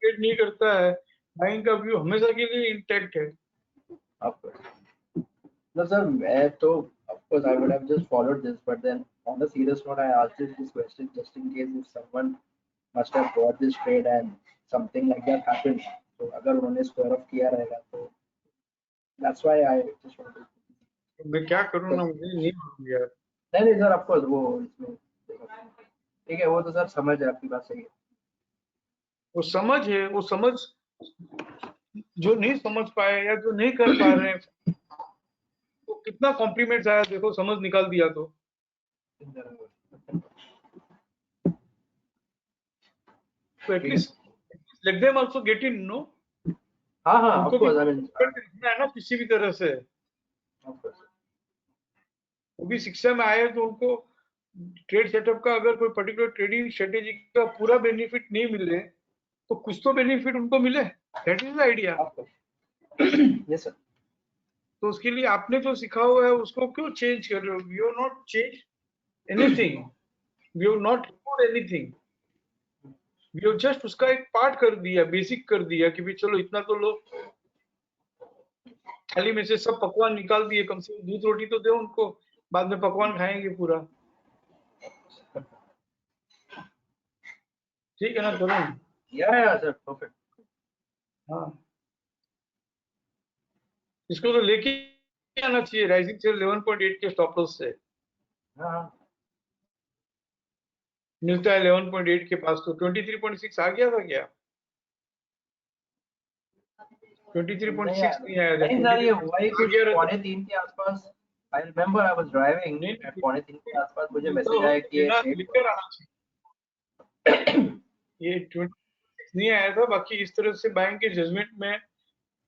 ट्रेड नहीं करता है। बाइंग का व्यू हमेशा के लिए इंटैक्ट है। No sir, मैं तो of course I would have just followed this, but then on a serious note I asked this question just in case if someone must have bought this trade and something like that happened, तो अगर उन्होंने square off किया रहेगा तो that's why I just wanted to। मैं क्या करूँ ना, मुझे नहीं मालूम यार। नहीं सर of course वो इसमें ठीक है, वो तो सर समझ है, आपकी बात सही है। वो समझ है, वो समझ जो नहीं समझ पाए या जो नहीं कर पा रहे हैं तो कितना कॉम्प्लीमेंट्स आया देखो, समझ निकाल दिया तो at least let them also get in no. हाँ उनको of course, I mean, भी है ना किसी भी तरह से, of course। वो भी शिक्षा में आए तो उनको ट्रेड सेटअप का अगर कोई पर्टिकुलर ट्रेडिंग स्ट्रेटेजी का पूरा बेनिफिट नहीं मिले तो कुछ तो बेनिफिट उनको मिले, that is the idea. Yes sir। तो उसके लिए आपने जो सिखा हुआ है उसको क्यों चेंज कर रहे हो? We have not change anything, we have not removed anything, we have just उसका एक पार्ट कर दिया, बेसिक कर दिया कि भाई चलो इतना तो लो, थाली में से सब पकवान निकाल दिए, कम से कम दूध रोटी तो दे उनको, बाद में पकवान खाएंगे पूरा। ठीक है ना तरुण? Yeah sir, perfect। हाँ, इसको तो लेके आना चाहिए राइजिंग सेल 11.8 के स्टॉप लॉस से। हाँ मिलता है 11.8 के पास तो 23.6 आ गया था क्या? 23.6 नहीं आया था, नहीं सर, ये हुआ ही कुछ 23.8 2:45 के आसपास। I remember I was driving at 2:45 के आसपास मुझे मैसेज आया कि ये लेकर आना चाहिए। ये 26 नहीं आया था, बाकी इस तरह से बैंक के जजमेंट में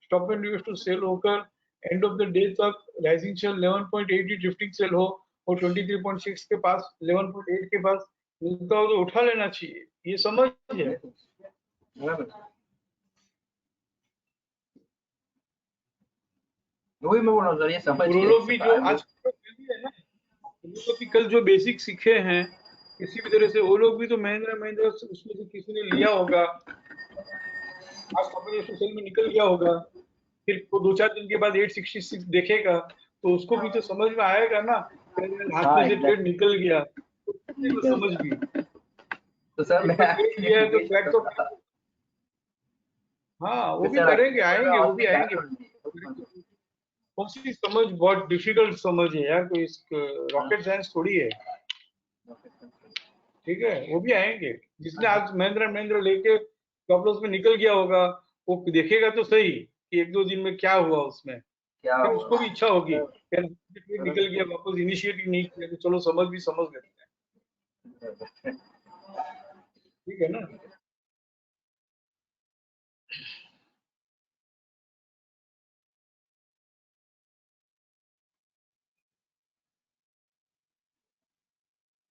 stop and use to sell होकर एंड ऑफ द डे तक राइजिंग सेल 11.8 ड्रिफ्टिंग सेल हो और 23.6 के पास 11.8 के पास मिलता हो तो उठा लेना चाहिए, ये समझ है। वही मैं बोल रहा हूँ सर, ये समझ वो लोग भी जो आज है ना, वो लोग भी कल जो बेसिक सीखे हैं किसी भी तरह से, वो लोग भी तो महिंद्रा उसमें से किसी ने लिया होगा, आज सेल में निकल गया होगा, फिर 2-4 दिन के बाद 866 देखेगा तो उसको भी तो समझ में आएगा ना, हाथ में से ट्रेड निकल गया तो समझ भी। तो सर मैं किया है तो ट्रैक तो हाँ वो भी करेंगे, आएंगे, वो भी आएंगे। कौन सी समझ बहुत डिफिकल्ट समझ है यार, कोई रॉकेट साइंस थोड़ी है। ठीक है, वो भी आएंगे। जिसने आज महिंद्रा लेके स्टॉप लॉस में निकल गया होगा वो देखेगा तो सही कि 1-2 दिन में क्या हुआ उसमें, फिर उसको भी इच्छा होगी निकल गया, वापस इनिशिएटिव नहीं किया तो चलो समझ लेते हैं। ठीक है ना?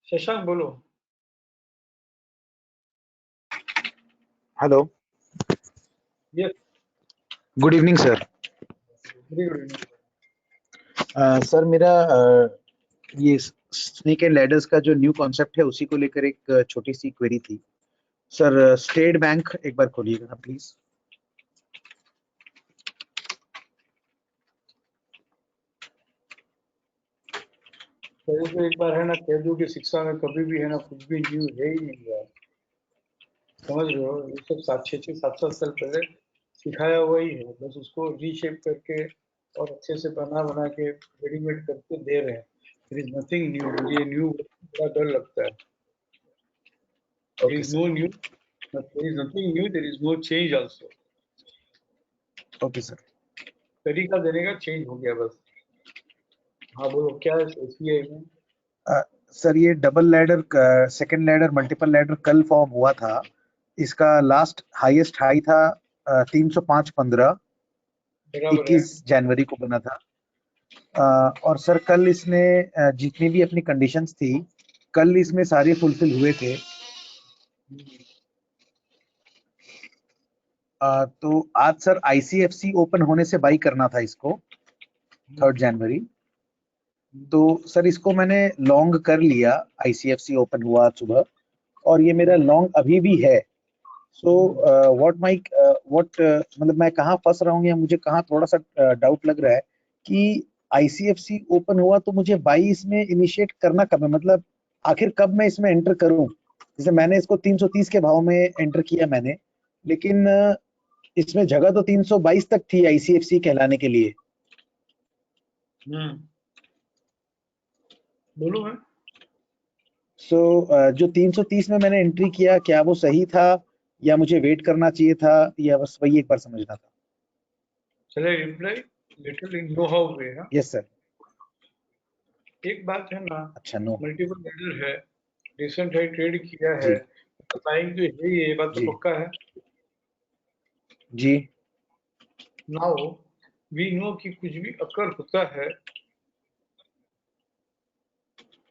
शशांक बोलो। Hello, yes, good evening sir. Good evening. Sir मेरा ये स्नेक एंड लैडर्स का जो न्यू कॉन्सेप्ट है उसी को लेकर एक छोटी सी क्वेरी थी सर। स्टेट बैंक एक बार खोलिएगा प्लीज। तो एक बार है ना कह दो कि शिक्षा में कभी भी है ना कुछ भी न्यू है ही नहीं यार, समझ रहे हो? ये सब 7 साल पहले सिखाया हुआ ही है, बस उसको रीशेप करके और अच्छे से बना बना के रेडीमेड करके दे रहे हैं। There is nothing new. मुझे न्यू बड़ा डर लगता है। There okay is sir. No new, there is nothing new, there is no change also. Okay sir. तरीका देने का चेंज हो गया बस। हाँ बोलो क्या है एसबीआई में? सर ये double ladder second ladder multiple ladder कल फॉर्म हुआ था। इसका लास्ट हाईएस्ट हाई था 305.15 बराबर है। 21 जनवरी को बना था। और सर कल इसने जितनी भी अपनी कंडीशंस थी कल इसमें सारे फुलफिल हुए थे। तो आज सर आईसीएफसी ओपन होने से बाई करना था इसको 3 जनवरी। तो सर इसको मैंने लॉन्ग कर लिया, आईसीएफसी ओपन हुआ आज सुबह और ये मेरा लॉन्ग अभी भी है। सो व्हाट मतलब मैं कहाँ फंस रहा हूँ या मुझे कहाँ थोड़ा सा डाउट लग रहा है कि आईसीएफसी ओपन हुआ तो मुझे बाई इसमें इनिशिएट करना कब है, मतलब आखिर कब मैं इसमें एंटर करूं? जैसे मैंने इसको 330 के भाव में एंटर किया मैंने, लेकिन इसमें जगह तो 322 तक थी आईसीएफसी कहलाने के लिए। बोलो है। सो जो 330 में मैंने एंट्री किया क्या वो सही था या मुझे वेट करना चाहिए था, या बस वही एक बार समझना था। चले reply little in know how way है। Yes sir. एक बात है ना, अच्छा नो। मल्टीपल लैडर है, रिसेंट हाई ट्रेड किया है, जी बाइंग जो है ये बात तो जी पक्का है। जी नाउ वी नो कि कुछ भी अकर होता है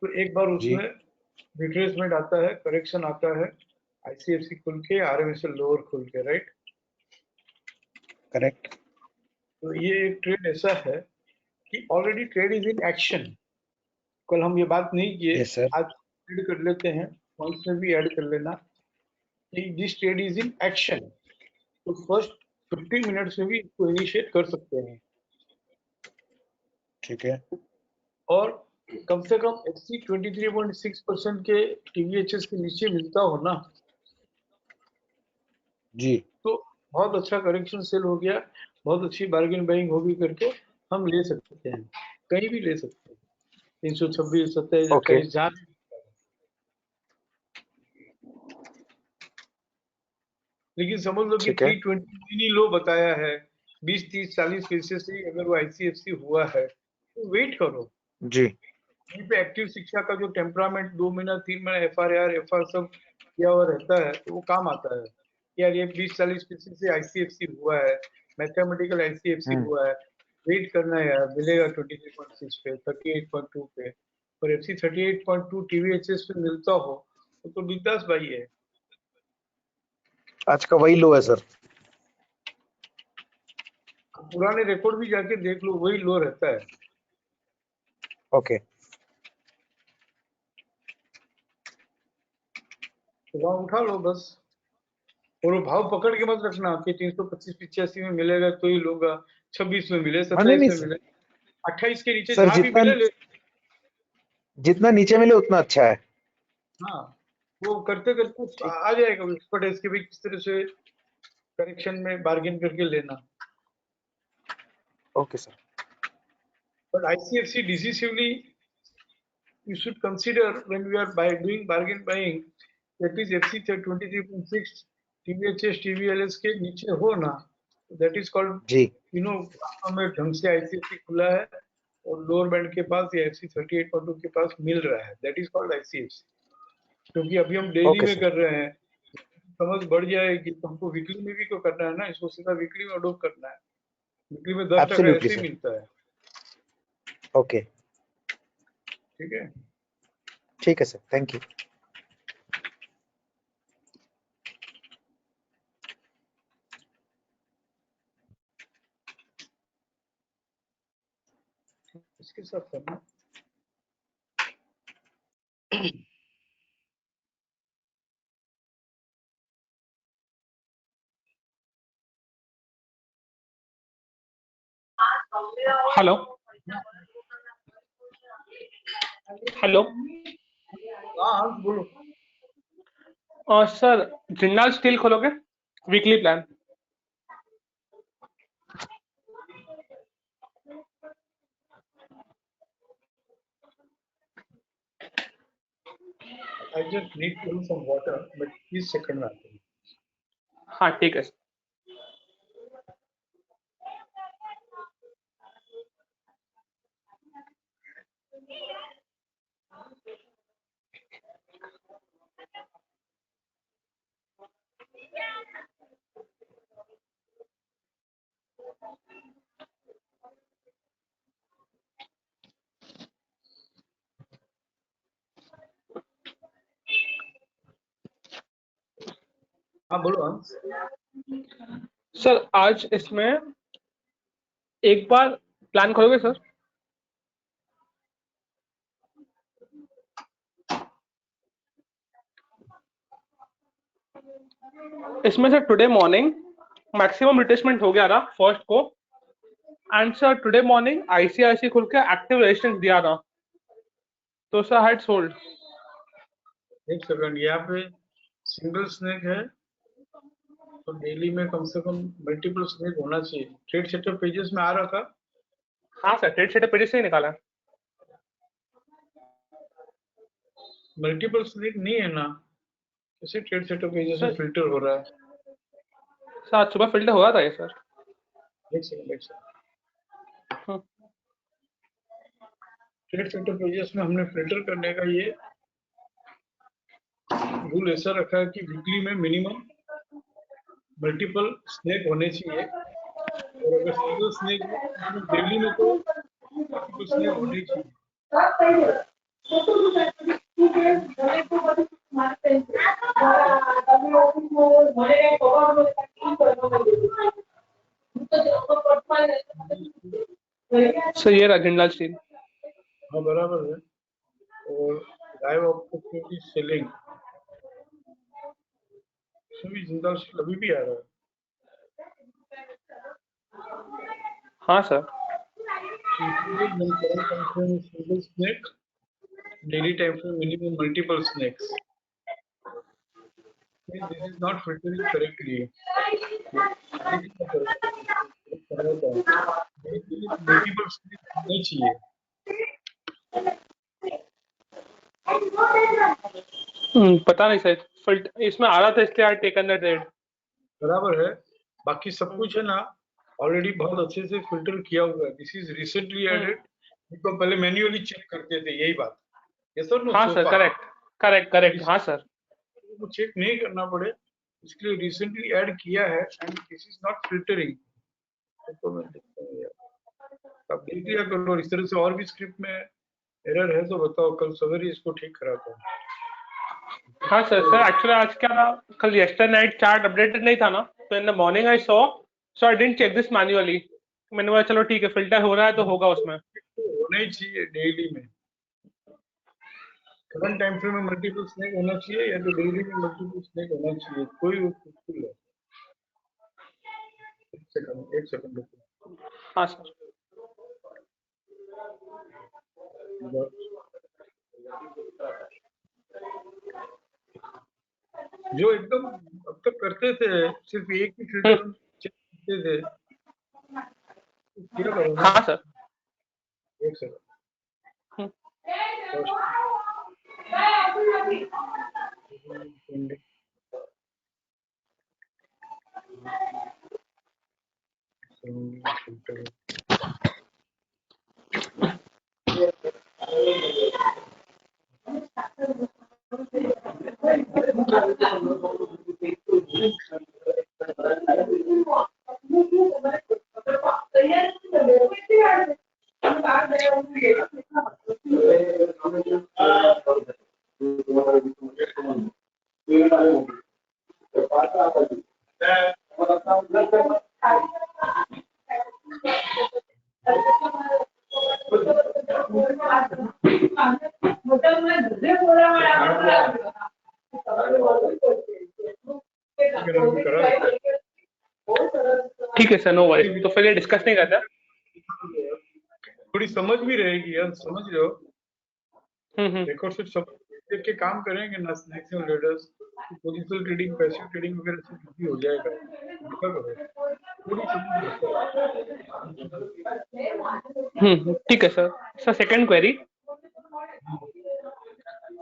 तो एक बार जी उसमें रिट्रेसमेंट आता है, करेक्शन आता है, आईसीएफसी खुल के आरएमएसएल लोअर खुल के, राइट? करेक्ट। तो ये एक ट्रेड ऐसा है कि already trade is in action. कल हम ये बात नहीं किए, यस सर। आज ऐड कर लेते हैं, पॉइंट्स में भी ऐड कर लेना कि this trade is in action. तो फर्स्ट 15 मिनट्स में भी इसको इनिशिएट कर सकते हैं ठीक है। और कम से कम एफसी 23.6% के टीवीएचएस के नीचे मिलता हो ना जी तो बहुत अच्छा करेक्शन सेल हो गया, बहुत अच्छी बार्गेन बाइंग होगी करके हम ले सकते हैं, कहीं भी ले सकते हैं। 326, 27, ओके 28 जहाँ लेकिन समझ लो कि ठीक है 329 ही लो बताया है। 20, 30, 40 पैसे से अगर वो आईसीएफसी हुआ है तो वेट करो। जी वहीं पे एक्टिव शिक्षा का जो टेम्परामेंट 2 महीना 3 महीना एफआर सब किया हुआ रहता है तो वो काम आता है। यार ये 20-40 पैसे से आईसीएफसी हुआ है, मैथमेटिकल आईसीएफसी हुआ है, वेट करना है यार, मिलेगा 23.6 पे, 38.2 पे। और एफसी 38.2 टीवीएचएस पे मिलता हो तो बिंदास भाई है। आज का वही लो है सर। पुराने रिकॉर्ड भी जाके देख लो, वही लो रहता है। ओके तो वहां उठा लो बस, और वो भाव पकड़ के मत रखना कि 325-85 में मिलेगा तो ही लूंगा, 26 में मिले, हाँ नहीं 27 नहीं में सर। मिले, 28 के नीचे सर जहां भी मिले ले। जितना नीचे मिले उतना अच्छा है। हाँ, वो करते करते आ जाएगा एक्सपर्टाइज के भी किस तरह से करेक्शन में बार्गेन करके लेना। Okay sir. But ICFC decisively you should consider when we are doing bargain buying, that is FC 23.6 TVHS TVLS के नीचे हो ना, that is called जी में ढंग से आईसीएफसी खुला है और लोअर बैंड के पास या एफसी 38.2 के पास मिल रहा है, that is called आईसीएफसी। क्योंकि अभी हम डेली ओके में सर। कर रहे हैं, समझ बढ़ जाएगी तो हमको वीकली में भी तो करना है ना, इसको सीधा वीकली में अडोप्ट करना है। वीकली में 10% एब्सोल्युटली ऐसे ही सर। मिलता है। ओके ठीक है, ठीक है सर, थैंक यू। इसके साथ करना हेलो हेलो हाँ बोलो। सर जिंदाल स्टील खोलोगे weekly plan? I just need to do some water, but please second में आते हैं। हाँ ठीक है सर। हाँ बोलो हंस। सर आज इसमें एक बार प्लान खोलोगे सर? इसमें sir today morning maximum retracement हो गया ना फर्स्ट को, and sir today morning ICIC खुल के एक्टिव रेजिस्टेंस दिया ना, तो सर हैड सोल्ड। एक सेकंड, यहाँ पे सिंगल स्नेक है तो डेली में कम से कम मल्टीपल स्नेक होना चाहिए। ट्रेड सेटअप पेजेस में आ रहा था। हाँ सर ट्रेड सेटअप पेज से ही निकाला है। मल्टीपल स्नेक नहीं है ना, कैसे ट्रेड सेटअप पेजेस में सर फिल्टर हो रहा है? सर आज सुबह फिल्टर हो रहा था ये सर। एक सेकंड हम्म, ट्रेड सेटअप पेजेस में हमने फिल्टर करने का ये रूल ऐसा रखा है कि वीकली में मिनिमम मल्टीपल स्नेक होने चाहिए, और अगर सिंगल स्नेक है डेली में तो मल्टीपल स्नेक होने चाहिए। सर ये रहा जिंदाल स्टील। हाँ बराबर है। और लाइव अपॉर्चुनिटी सेलिंग सभी जिंदाल स्टील अभी भी आ रहा है। हाँ sir single snake, daily time frame minimum multiple snakes. This is not filtering correctly. Multiple snake होने चाहिए। पता नहीं सर फिल्टर इसमें आ रहा था इसलिए आई टेकन द ट्रेड। बराबर है, बाकी सब कुछ है ना ऑलरेडी बहुत अच्छे से फिल्टर किया हुआ है। दिस इज रिसेंटली एडेड, तो पहले मैन्युअली चेक करते थे, यही बात। यस सर, नो हाँ सर करेक्ट करेक्ट करेक्ट। हाँ सर वो चेक नहीं करना पड़े इसके लिए रिसेंटली ऐड किया है, and this is not filtering. तो मैं देखता हूँ यार, अब देख लिया करो। इस तरह से और भी स्क्रिप्ट में एरर है तो बताओ, कल सवेरे इसको ठीक कराता हूँ। हाँ सर सर एक्चुअली आज क्या था, कल यस्टर नाइट चार्ट अपडेटेड नहीं था ना, तो in the morning I saw, so I didn't check this manually. मैंने बोला चलो ठीक है फिल्टर हो रहा है तो होगा उसमें। होना ही चाहिए डेली में। करंट टाइम फ्रेम में मल्टीपल स्नेक होना चाहिए या तो डेली में मल्टीपल स्नेक होना चाहिए, कोई मुश्किल है। एक सेकंड रुको। हाँ सर जो एकदम अब तक करते थे, सिर्फ एक ही फिल्टर हम चेक करते थे, क्या करो ना। हाँ सर एक सेकंड। फिल्टर ठीक है सर नो वरी, तो फिर ये डिस्कस नहीं करते। समझ भी रहेगी यार, समझ रहे हो? हम्म। रिकॉर्ड से सब देख के काम करेंगे ना maximum traders. Positional trading, passive trading वगैरह सब इजी हो जाएगा। देखा करो, थोड़ी समझ रखो। ठीक है sir. Sir second query,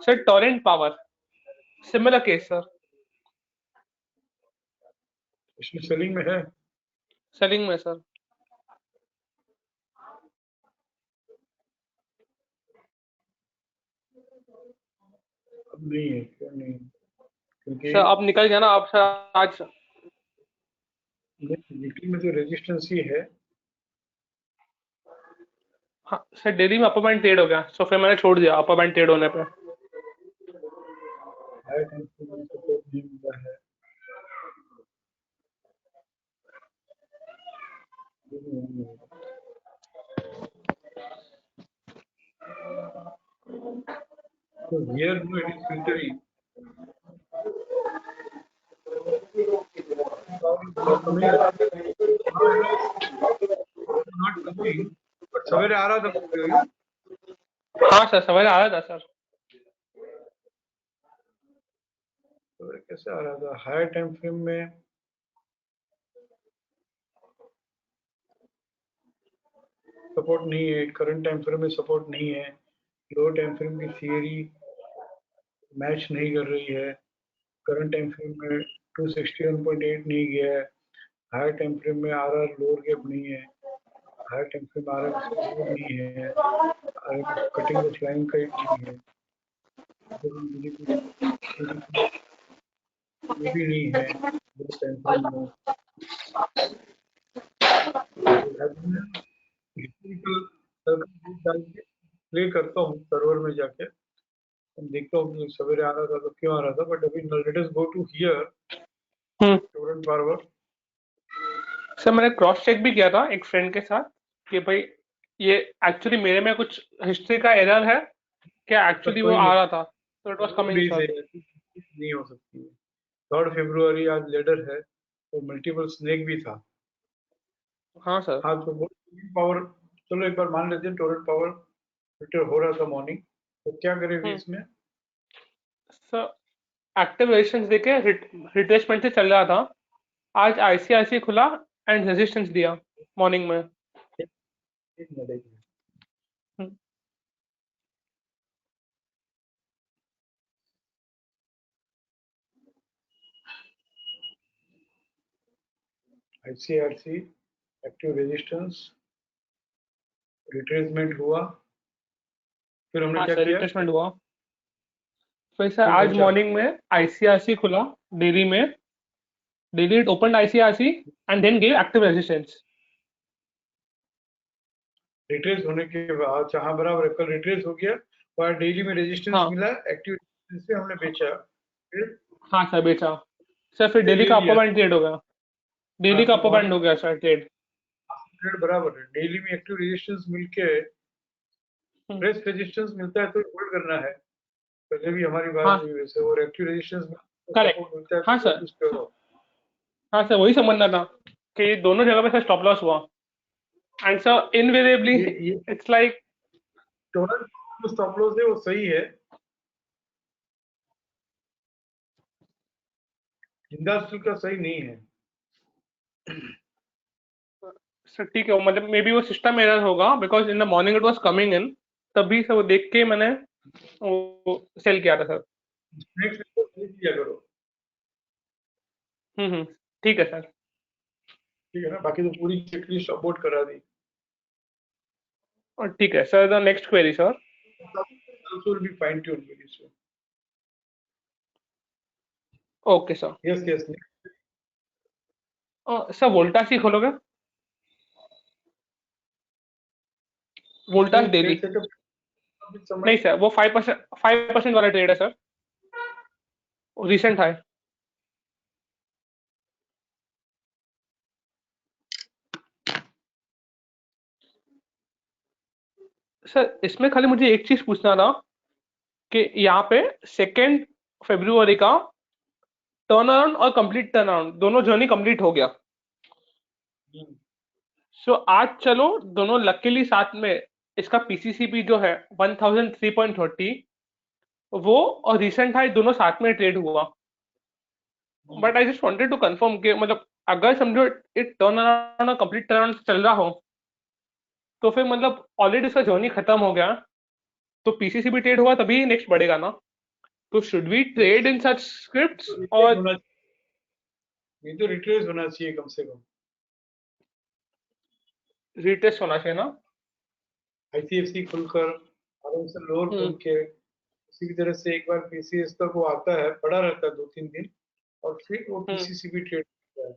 sir torrent power similar case sir, इसमें सेलिंग में है। सेलिंग में सर। अब नहीं है, क्यों नहीं? क्योंकि सर अब निकल गया ना, अब सर आज वीकली में तो रेजिस्टेंस ही है। हाँ सर डेली में अपर बैंड ट्रेड हो गया, सो फिर मैंने छोड़ दिया अपर बैंड ट्रेड होने पे। हाई टाइम फ्रेम में सपोर्ट नहीं मिला है। So here no, it is filtering. Not coming, but सवेरे आ रहा था। हाँ सर सवेरे आ रहा था सर। सवेरे कैसे आ रहा था? हायर टाइम फ्रेम में सपोर्ट नहीं है, करंट टाइम फ्रेम में सपोर्ट नहीं है, लो टाइम फ्रेम की थियरी मैच नहीं कर रही है, करंट टाइम फ्रेम में 261.8 नहीं गया है, हायर टाइम फ्रेम में आरआर लोअर गैप नहीं है, higher time frame RR support नहीं है, कटिंग द लाइन का नहीं है, ये भी नहीं है लो टाइम फ्रेम में। प्ले करता हूँ सर्वर में जाके, देखता हूँ सवेरे आ रहा था तो क्यों आ रहा था, बट अभी let us go to here Torrent Power. Sir मैंने क्रॉस चेक भी किया था एक फ्रेंड के साथ कि भाई ये एक्चुअली मेरे में कुछ हिस्ट्री का एरर है क्या, एक्चुअली वो आ रहा था, तो इट वाज कमिंग सर। नहीं हो सकती है। 3 फरवरी आज लेडर है, तो मल्टीपल स्नेक भी था। हाँ सर। हाँ तो पावर, चलो एक बार मान लेते हैं टोरेंट पावर फिल्टर हो रहा था मॉर्निंग, तो क्या करेंगे इसमें? सर एक्टिव रेजिस्टेंस देके रिट्रेसमेंट से चल रहा था, आज आईसीआईसी खुला एंड रेजिस्टेंस दिया मॉर्निंग में। एक minute ICRC active resistance, retracement हुआ, फिर हमने हाँ क्या सर किया? रिट्रेसमेंट हुआ। फिर सर फिर आज बचा। मॉर्निंग में आईसीआईसी खुला डेली में, daily it opened ICIC and then gave active resistance. Retrace होने के बाद जहां बराबर कल रिट्रेस हो गया, वहाँ डेली में रेजिस्टेंस हाँ मिला, एक्टिव रेजिस्टेंस से हमने बेचा, फिर हाँ सर बेचा। सर फिर डेली का अपर बैंड ट्रेड हो गया, डेली का अपर बैंड हो गया सर ट्रेड। ट्रेड बराबर है। डेली में एक्टिव रेजिस्टेंस मिलके प्रेस रेजिस्टेंस मिलता है तो होल्ड करना है, पहले भी हमारी बात हाँ हुई वैसे, और एक्टिव रेजिस्टेंस करेक्ट। मिलता है हाँ तो सर, यूज करो। हाँ सर वही समझना था कि दोनों जगह पे सर स्टॉप लॉस हुआ एंड सर इनवेरिएबली ये इट्स लाइक टोरंट जो स्टॉप लॉस है वो सही है, जिंदाल का सही नहीं है। सर ठीक है, मतलब मे बी वो सिस्टम एरर होगा because in the morning it was coming in, तभी सर वो देख के मैंने वो सेल किया था सर। नेक्स्ट किया करो, ठीक है सर। ठीक है ना? बाकी तो पूरी चेकलिस्ट अपलोड करा दी। और ठीक है sir, the next query sir. Also will be fine tuned very soon. Okay sir. Yes, yes. Sir Voltas ही खोलोगे, वोल्टास डेली? नहीं सर वो 5% वाला ट्रेड है सर, रिसेंट है। सर इसमें खाली मुझे एक चीज पूछना था कि यहाँ पे 2 फरवरी का टर्न अराउंड और कंप्लीट टर्न अराउंड दोनों जर्नी कंप्लीट हो गया। सो आज चलो दोनों लकीली साथ में इसका पीसीसीबी जो है 1003.30 वो और रिसेंट हाई दोनों साथ में ट्रेड हुआ। But I just wanted to confirm कि मतलब अगर समझो it turn around complete turn चल रहा हो तो फिर मतलब ऑलरेडी इसका जर्नी खत्म हो गया, तो पीसीसीबी ट्रेड हुआ तभी नेक्स्ट बढ़ेगा ना। तो should we trade in such scripts और ये तो रिट्रेस होना चाहिए कम से कम, रिटेस्ट होना चाहिए ना। आईसीएफसी खुलकर आराम से लोअर हम्म। खोल के किसी भी तरह से एक बार पीसीएस तक वो आता है, पड़ा रहता है 2-3 दिन, और फिर वो पीसीसीबी ट्रेड करता है।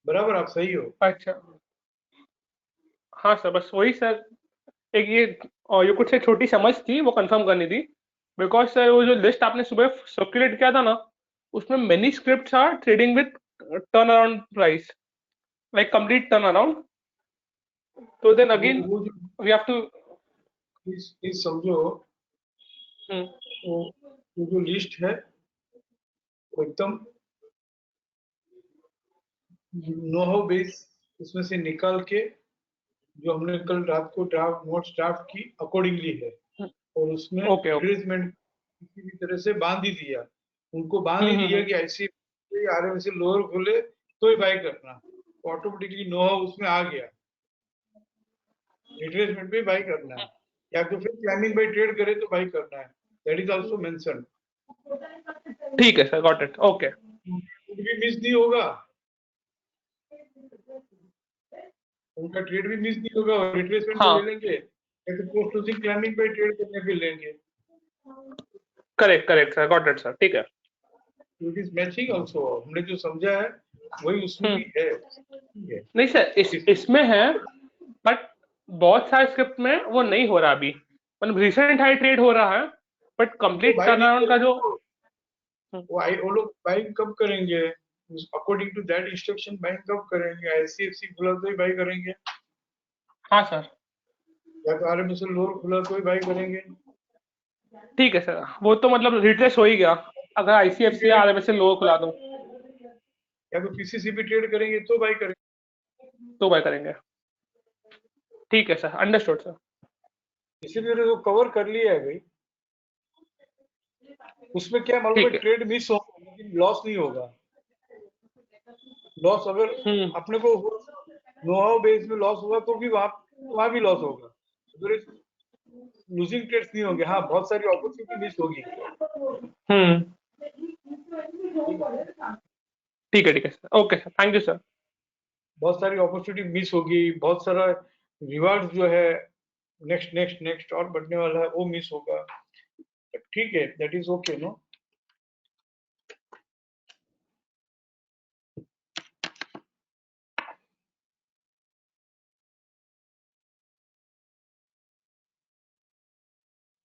बराबर, आप सही हो। अच्छा हाँ सर, बस वही सर एक ये कुछ एक छोटी समझ थी वो कंफर्म करनी थी। बिकॉज सर वो जो लिस्ट आपने सुबह सर्कुलेट किया था ना, उसमें many scripts are trading with turn around price, like complete turn around. तो देन अगेन वो वी हैव टू इस समझो, वो जो लिस्ट है वो एकदम नो हाउ बेस उसमें से निकाल के, जो हमने कल रात को नोट्स ड्राफ्ट की अकॉर्डिंगली है, और उसमें ओके ओके रिट्रेसमेंट किसी भी तरह से बांध ही दिया, उनको बांध ही दिया कि ऐसी आरएम से लोअर खोले तो ही बाई करना, ऑटोमेटिकली नो हाउ उसमें आ गया, रिट्रेसमेंट पे बाई करना है, या तो फिर क्लाइंबिंग बाय ट्रेड करे तो बाई करना है, दैट इज आल्सो मेंशन्ड। ठीक है sir, got it, okay. Trade भी मिस नहीं होगा, उनका ट्रेड भी मिस नहीं होगा, और रिट्रेसमेंट हाँ ले लेंगे, या तो post closing climbing buy trade करने पे लेंगे। Correct correct sir, got it sir, ठीक है। इट इज मैचिंग आल्सो, हमने जो समझा है वही उसमें भी है। नहीं सर, इसमें है, बट बहुत सारे स्क्रिप्ट में वो नहीं हो रहा अभी, मतलब रिसेंट हाई ट्रेड हो रहा है but complete buy turn around का जो वो लोग बाइंग कब करेंगे, according to that instruction buying कब करेंगे, आईसीएफसी खुला तो ही बाई करेंगे, हाँ सर या तो आरएमएसएल लोअर खुला तो ही बाई करेंगे। ठीक है सर, वो तो मतलब रिट्रेस हो ही गया अगर आईसीएफसी या आरएमएसएल लोअर खुला दो, या तो पीसीसीबी ट्रेड करेंगे तो बाई करेंगे, तो बाय करेंगे। ठीक है सर, अंडरस्टूड सर। इसीलिए तो कवर कर लिया है भाई। उसमें क्या मालूम है, ठीक है। ट्रेड मिस होगा लेकिन लॉस नहीं होगा। लॉस अगर अपने को नो हाउ बेस में लॉस हुआ तो भी वहां भी लॉस होगा, लूजिंग ट्रेड्स नहीं होंगे। हाँ, बहुत सारी अपॉर्चुनिटी मिस होगी। ठीक है sir, okay sir, thank you sir. बहुत सारी अपॉर्चुनिटी मिस होगी, बहुत सारा रिवार्ड जो है नेक्स्ट नेक्स्ट नेक्स्ट और बढ़ने वाला है वो मिस होगा। ठीक है, that is okay no.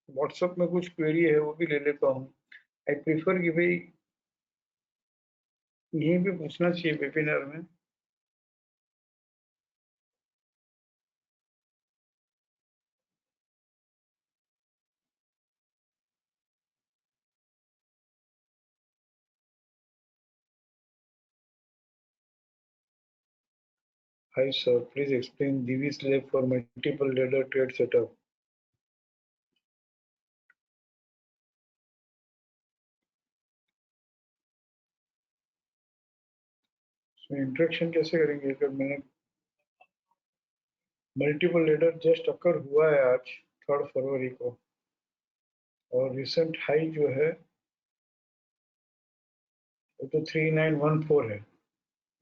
WhatsApp में कुछ क्वेरी है वो भी ले लेता हूँ। आई प्रीफर कि भाई यहीं पे पूछना चाहिए वेबिनार में। Hi sir, please explain DV slab for multiple ladder trade setup. इसमें इंट्रैक्शन कैसे करेंगे? अगर मैंने मल्टीपल लेडर जस्ट अकर हुआ है आज 3 फरवरी को, और रिसेंट हाई जो है वो तो 3914 है,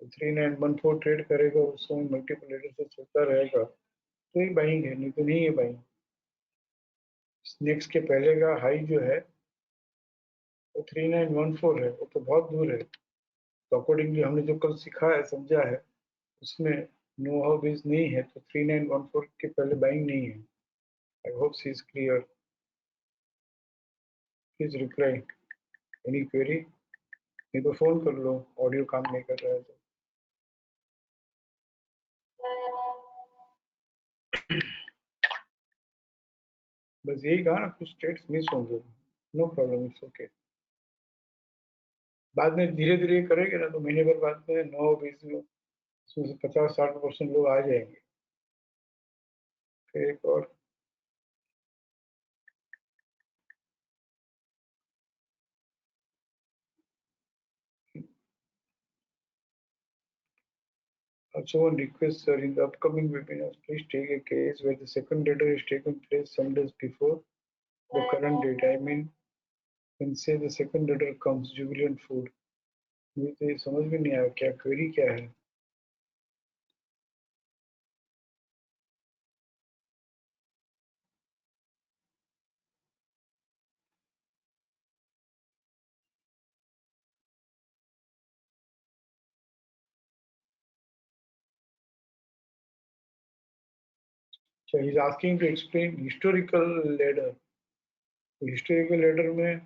तो 3914 ट्रेड करेगा, उसमें मल्टीपल लेडर से चलता रहेगा तो ही बाइंग है, नहीं तो नहीं है बाइंग। नेक्स्ट के पहले का हाई जो है वो 3914 है, वो तो बहुत दूर है। तो अकॉर्डिंगली हमने जो कल सीखा है, समझा है, उसमें नो हाउ बेस नहीं है, तो 3914 के पहले बाइंग नहीं है। I hope see is clear. Please reply any query, नहीं तो फोन कर लो, ऑडियो काम नहीं कर रहा है तो। बस यही कहा ना, कुछ स्टेट्स मिस होंगे, नो प्रॉब्लम, इट्स ओके। बाद में धीरे धीरे करेंगे ना तो महीने भर बाद में 9-20 में उसमें से 50-60% लोग आ जाएंगे। एक और someone requests, sir, in the upcoming webinars, please take a case where the second order is taken place some days before the current date. I mean, when say the second order comes, Jubilant Food. मुझे तो ये समझ में नहीं आया क्या क्वेरी क्या है. So he's asking to explain historical ladder. तो हिस्टोरिकल लेडर में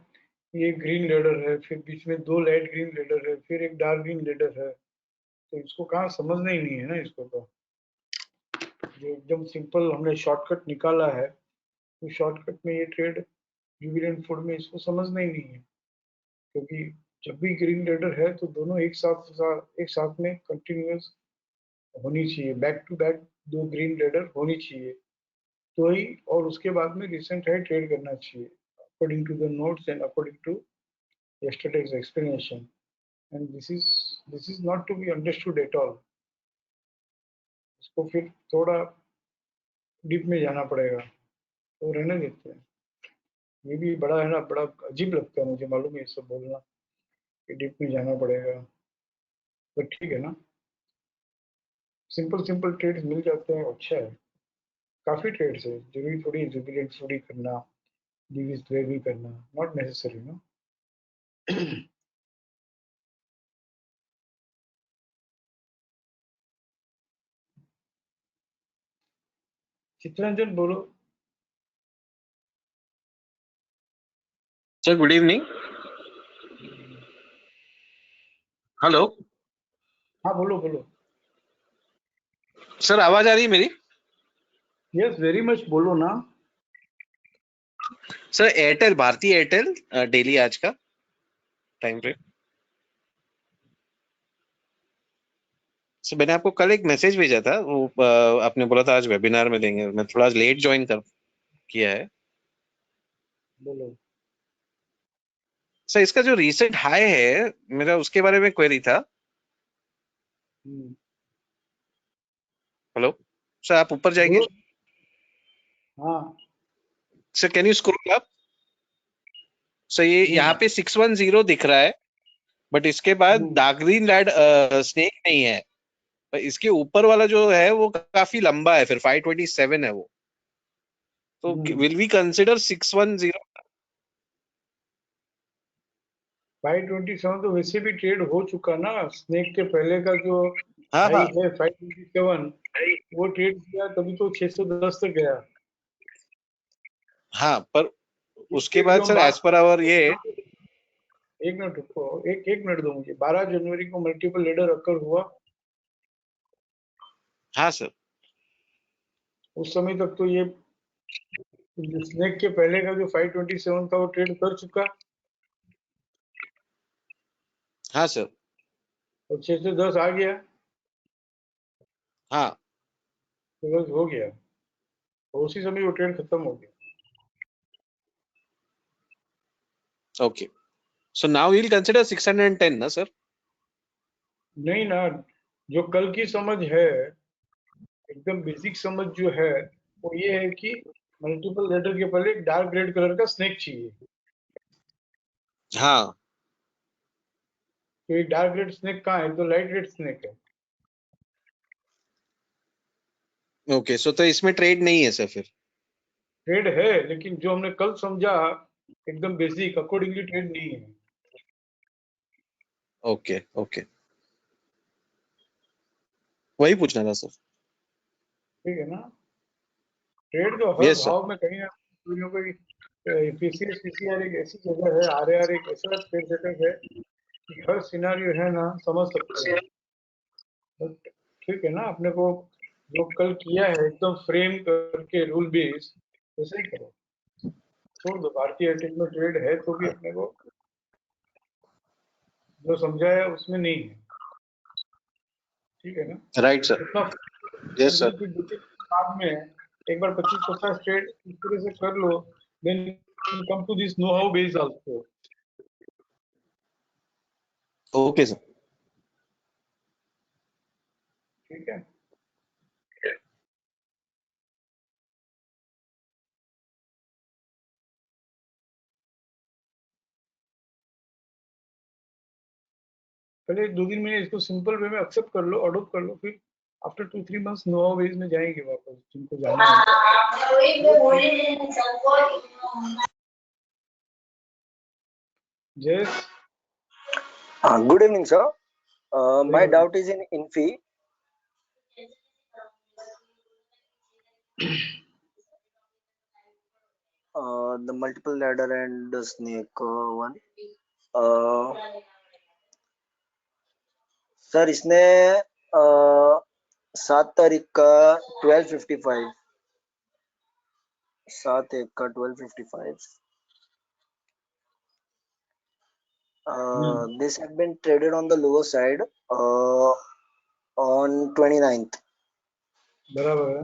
ये ग्रीन लेडर है, फिर बीच में दो लाइट ग्रीन लेडर है, फिर एक डार्क ग्रीन लेडर है. तो इसको कहाँ समझना ही नहीं है ना इसको. तो जो एकदम सिंपल हमने शॉर्टकट निकाला है, तो शॉर्टकट में ये ट्रेड जुबिलेंट फूड में इसको समझना ही नहीं है, क्योंकि जब भी ग्रीन लेडर है तो दोनों एक साथ में कंटिन्यूअस होनी चाहिए, बैक टू बैक दो ग्रीन लेडर होनी चाहिए तो ही, और उसके बाद में रिसेंट हाई ट्रेड करना चाहिए according to the notes and according to yesterday's explanation. And this is not to be understood at all. इसको फिर थोड़ा डीप में जाना पड़ेगा, तो रहने देते हैं. ये भी बड़ा है ना, बड़ा अजीब लगता है मुझे, मालूम है ये सब बोलना कि डीप में जाना पड़ेगा, पर ठीक है ना, सिंपल ट्रेड्स मिल जाते हैं, अच्छा है. काफी ट्रेड्स है, जरूरी थोड़ी जुबिलेंट थोड़ी करना, डिविस भी करना, नॉट नेसेसरी ना. चित्रंजन बोलो. Sir good evening. हेलो. हाँ बोलो. सर आवाज आ रही है मेरी? यस वेरी मच, बोलो ना. सर एयरटेल, भारतीय एयरटेल डेली आज का टाइम फ्रेम. सर मैंने आपको कल एक मैसेज भेजा था, वो आपने बोला था आज वेबिनार में देंगे, मैं थोड़ा लेट ज्वाइन किया है. बोलो. सर इसका जो रीसेंट हाई है, मेरा उसके बारे में क्वेरी था. हेलो सर, आप ऊपर जाएंगे. हाँ sir can you scroll up. Sir ये यहाँ पे 610 दिख रहा है, बट इसके बाद डार्क ग्रीन रेड स्नेक नहीं है, पर इसके ऊपर वाला जो है वो काफी लंबा है, फिर 527 है वो. तो विल वी कंसिडर 610? 527 तो वैसे भी ट्रेड हो चुका ना, स्नेक के पहले का जो हाँ हाई हाँ है 527, वो ट्रेड किया तभी तो 610 तक गया. हाँ, पर उसके बाद सर एज पर आवर ये. एक मिनट रुको, एक मिनट दो मुझे. 12 जनवरी को मल्टीपल लेडर अकर हुआ. हाँ सर. उस समय तक तो ये स्नेक के पहले का जो 527 था वो ट्रेड कर चुका. हाँ सर. और 610 आ गया. हाँ. तो बस हो गया, तो उसी समय वो ट्रेड खत्म हो गया. Okay, so now we will consider 610 ना सर? नहीं ना, जो कल की समझ है, एकदम बेसिक समझ जो है वो ये है कि मल्टीपल लेटर के पहले एक डार्क रेड कलर का स्नेक चाहिए. हाँ. तो ये डार्क रेड स्नेक कहाँ है? तो लाइट रेड स्नेक है. ओके, सो तो इसमें ट्रेड नहीं है सर फिर? ट्रेड है, लेकिन जो हमने कल समझा एकदम बेसिक अकॉर्डिंगली ट्रेड नहीं है. ओके ओके, वही पूछना था सर. ठीक है ना. ट्रेड तो हर यस सर. भाव में कहीं ना कहीं पीसीएस पीसीआर एक ऐसी जगह है, आरएआर एक ऐसा ट्रेड सेटअप है कि हर सिनारियो है ना समझ सकते हैं. बट ठीक है ना, अपने को जो कल किया है एकदम फ्रेम करके रूल बेस वैसे ही करो. छोड़ दो, भारतीय एयरटेल में ट्रेड है तो भी अपने को जो समझाया उसमें नहीं है. ठीक है ना. Right sir. इतना यस सर. बाद में एक बार 25-50 ट्रेड इस तरह से कर लो, then you come to this know how base also. Okay sir. ठीक है। पहले 2-3 महीने इसको सिंपल वे में एक्सेप्ट कर लो, अडोप्ट कर लो, फिर after 2-3 months know how base में जाएंगे वापस जिनको जाना है। Yes. Good evening, sir. My doubt is in Infi. The multiple ladder and the snake one. Sir इसने 7 तारीख का 12:55 7/1 का 12:55 this had been traded on the lower side on 29th. बराबर है।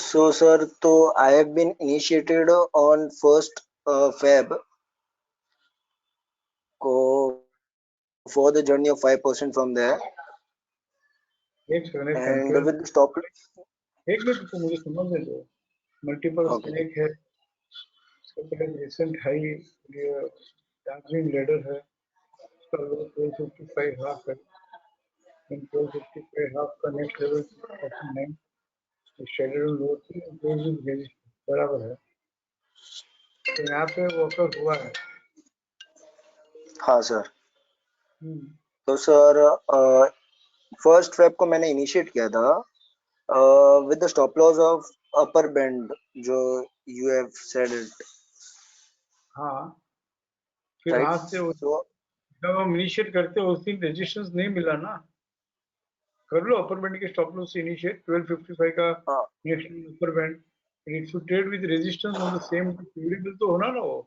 So sir, तो I have been initiated on 1st Feb for the journey of 5% from there. एक second And with the stop. एक मिनट तो मुझे समझने दो। मल्टीपल स्नेक है, इसके पहले रिसेंट हाई डार्जिलिंग लेडर है, उसका लो 1255 हाफ है, 1255 हाफ का नेक्स्ट लेवल 49, शेडर लो बराबर है। तो यहाँ पे वॉकर हुआ है। हाँ सर। तो सर 1st Feb को मैंने इनिशिएट किया था with the stop loss of upper band जो you have said it. हाँ, फिर वहां से जब हम इनिशिएट करते हैं उस दिन रेजिस्टेंस नहीं मिला ना, कर लो अपर बैंड के स्टॉप लॉस से इनिशिएट 1255 का next upper band, it should trade with resistance on the same favourable तो होना ना वो।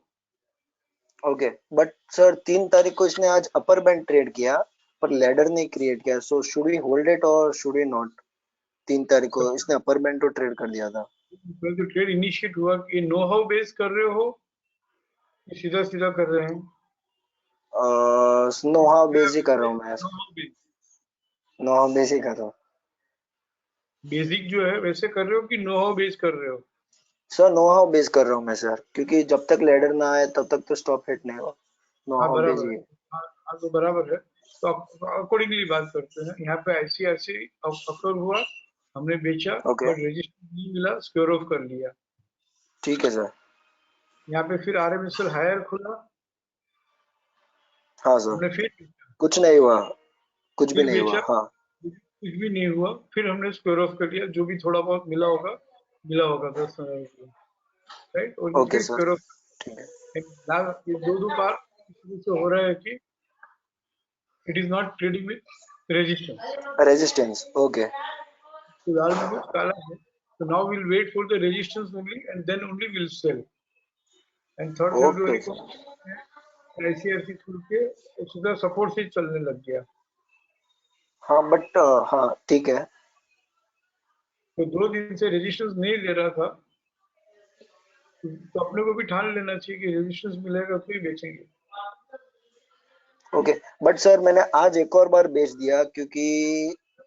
ओके, बट सर 3 तारीख को इसने आज अपर बैंड ट्रेड किया पर लैडर नहीं क्रिएट किया, so should we hold it और शुड वी नॉट? 3 तारीख को इसने अपर बैंड तो ट्रेड कर दिया था। तो ट्रेड इनिशिएट हुआ कि नो हाउ बेस कर रहे हो, सीधा सीधा कर रहे हैं? नो हाउ बेस ही कर रहा हूँ मैं। नो हाउ बेस ही कर रहा हूँ। बेसिक जो है वैसे कर रहे हो कि नो हाउ बेस कर रहे हो? सर नो हाउ बेस कर रहा हूँ मैं सर, क्योंकि जब तक लैडर ना आए तब तक तो स्टॉप हिट नहीं होगा। नो हाउ बेस ही। हाँ तो बराबर है, तो अकॉर्डिंगली बात करते हैं। यहाँ पे आईसीआरसी अकर हुआ, हमने बेचा, बट रजिस्टर नहीं मिला, स्क्योर ऑफ कर लिया। ठीक है सर। यहाँ पे फिर आरएमएसएल हायर खुला। हाँ सर। फिर कुछ नहीं हुआ, कुछ भी नहीं हुआ। हाँ कुछ भी नहीं हुआ, फिर हमने स्क्वायर ऑफ कर लिया, जो भी थोड़ा बहुत मिला होगा 10,000 राइट। और फिर स्क्वायर ऑफ दो बार से हो रहा है कि it is not trading with resistance. Okay, तो दाल में कुछ काला है, तो now will wait for the resistance only and then only will sell. And 3rd फरवरी को आईसीआरसी खुल के सीधा सपोर्ट से चलने लग गया। हाँ बट हाँ ठीक है, तो 2 दिन से रेजिस्टेंस नहीं दे रहा था, तो अपने को भी ठान लेना चाहिए कि रेजिस्टेंस मिलेगा तो ही बेचेंगे। ओके, बट सर मैंने आज एक और बार बेच दिया क्योंकि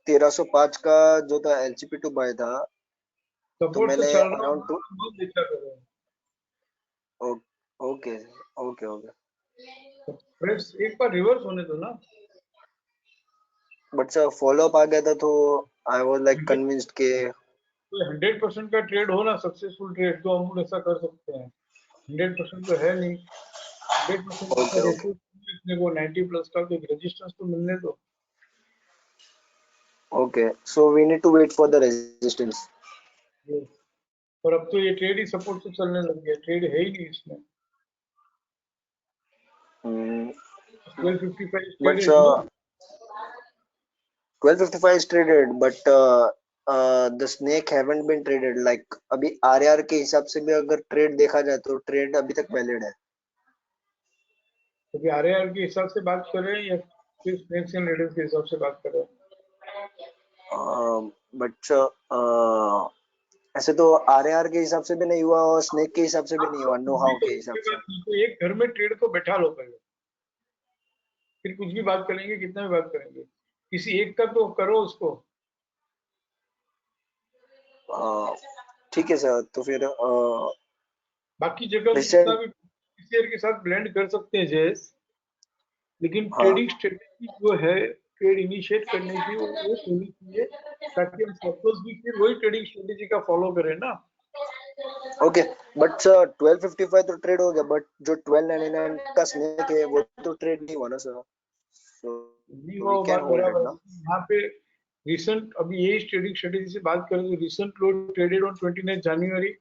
1305 का जो था एलसीपी टू बाय था, तो मैंने अराउंड 2 बेचा करो। ओके ओके ओके, फ्रेंड्स एक बार रिवर्स होने दो ना। बट सर फॉलो अप आ गया था तो आई वाज लाइक कन्विंस्ड के 100% का ट्रेड हो ना, सक्सेसफुल ट्रेड, तो हम ऐसा कर सकते हैं। 100% तो है नहीं, 100% का रेशियो अपने को 90 प्लस का, तो रेजिस्टेंस तो मिलने दो। Okay, so we need to wait for the resistance. और अब तो ये ट्रेड ही सपोर्ट से चलने लग गया, ट्रेड है ही नहीं इसमें। 1255 but 1255 is traded, but the snake haven't been traded. Like अभी RR के हिसाब से भी अगर ट्रेड देखा जाए तो ट्रेड अभी तक वैलिड है। अभी RR के हिसाब से बात कर रहे हैं या फिर स्नेक्स एंड लेडर्स के हिसाब से बात कर रहे हैं? But ऐसे तो आरएआर के हिसाब से भी नहीं हुआ और स्नेक के हिसाब से भी नहीं हुआ, नो हाउ के हिसाब से। तो एक घर में ट्रेड को बैठा लो पहले, फिर कुछ भी बात करेंगे, कितना भी बात करेंगे, किसी एक का तो करो उसको। ठीक है सर, तो फिर बाकी जगह recent- जितना भी शेयर के साथ ब्लेंड कर सकते हैं जैस, लेकिन हाँ। ट्रेडिंग स्ट्रेटेजी जो है ट्रेड इनिशिएट करने की वो होनी चाहिए, ताकि हम सपोज भी फिर वही ट्रेडिंग स्ट्रेटेजी का फॉलो करें ना। ओके, बट सर 1255 तो ट्रेड हो गया, बट जो 1299 का स्नेक है वो तो ट्रेड नहीं हुआ ना सर, so नहीं we वो can बात hold it बराबर ना। है। यहाँ पे रिसेंट अभी यही ट्रेडिंग स्ट्रेटेजी से बात करें तो recent low traded on 29 January,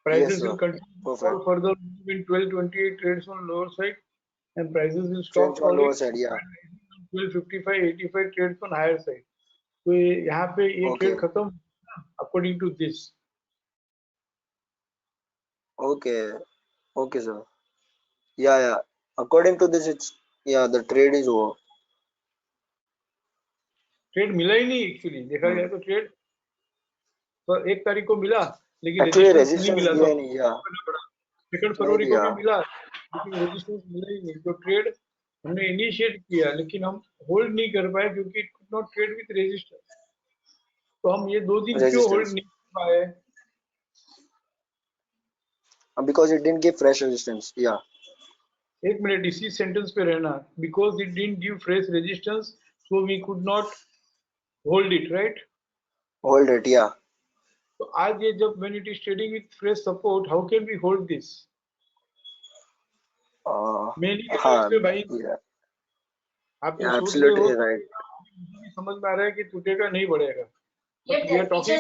Yes prices sir, will continue to fall perfect. further, move in 1228 trades on lower side, and prices will stop Trends on falling, lower side, yeah. 1255 85 trades on higher side। तो यहाँ पे ये Okay. ट्रेड खत्म according to this. Okay, okay sir, yeah, according to this it's, yeah, the trade is over। Trade मिला ही नहीं एक्चुअली, देखा जाए तो ट्रेड तो 1 तारीख को मिला, लेकिन एक्चुअली रेजिस्टेंस नहीं रेजिस्टेंस मिला दिया था। ही नहीं, या 2 फरवरी को भी मिला, लेकिन रेजिस्टेंस मिला ही नहीं। तो ट्रेड हमने इनिशिएट किया, लेकिन हम होल्ड नहीं कर पाए क्योंकि it could not trade with resistance. तो हम ये 2 दिन क्यों होल्ड रेजिस्टेंस नहीं कर पाए? because it didn't give fresh resistance, yeah। एक मिनट इसी सेंटेंस पे रहना, because it didn't give fresh resistance so we could not hold it, right? hold it, yeah। तो आज ये जब when it is trading with fresh support, how can we hold this? मैं नहीं कर रहा हाँ, इस पे भाई, yeah, आप ये सोच रहे हो, absolutely right। मुझे भी समझ में आ रहा है कि टूटेगा नहीं बढ़ेगा। वी आर टॉकिंग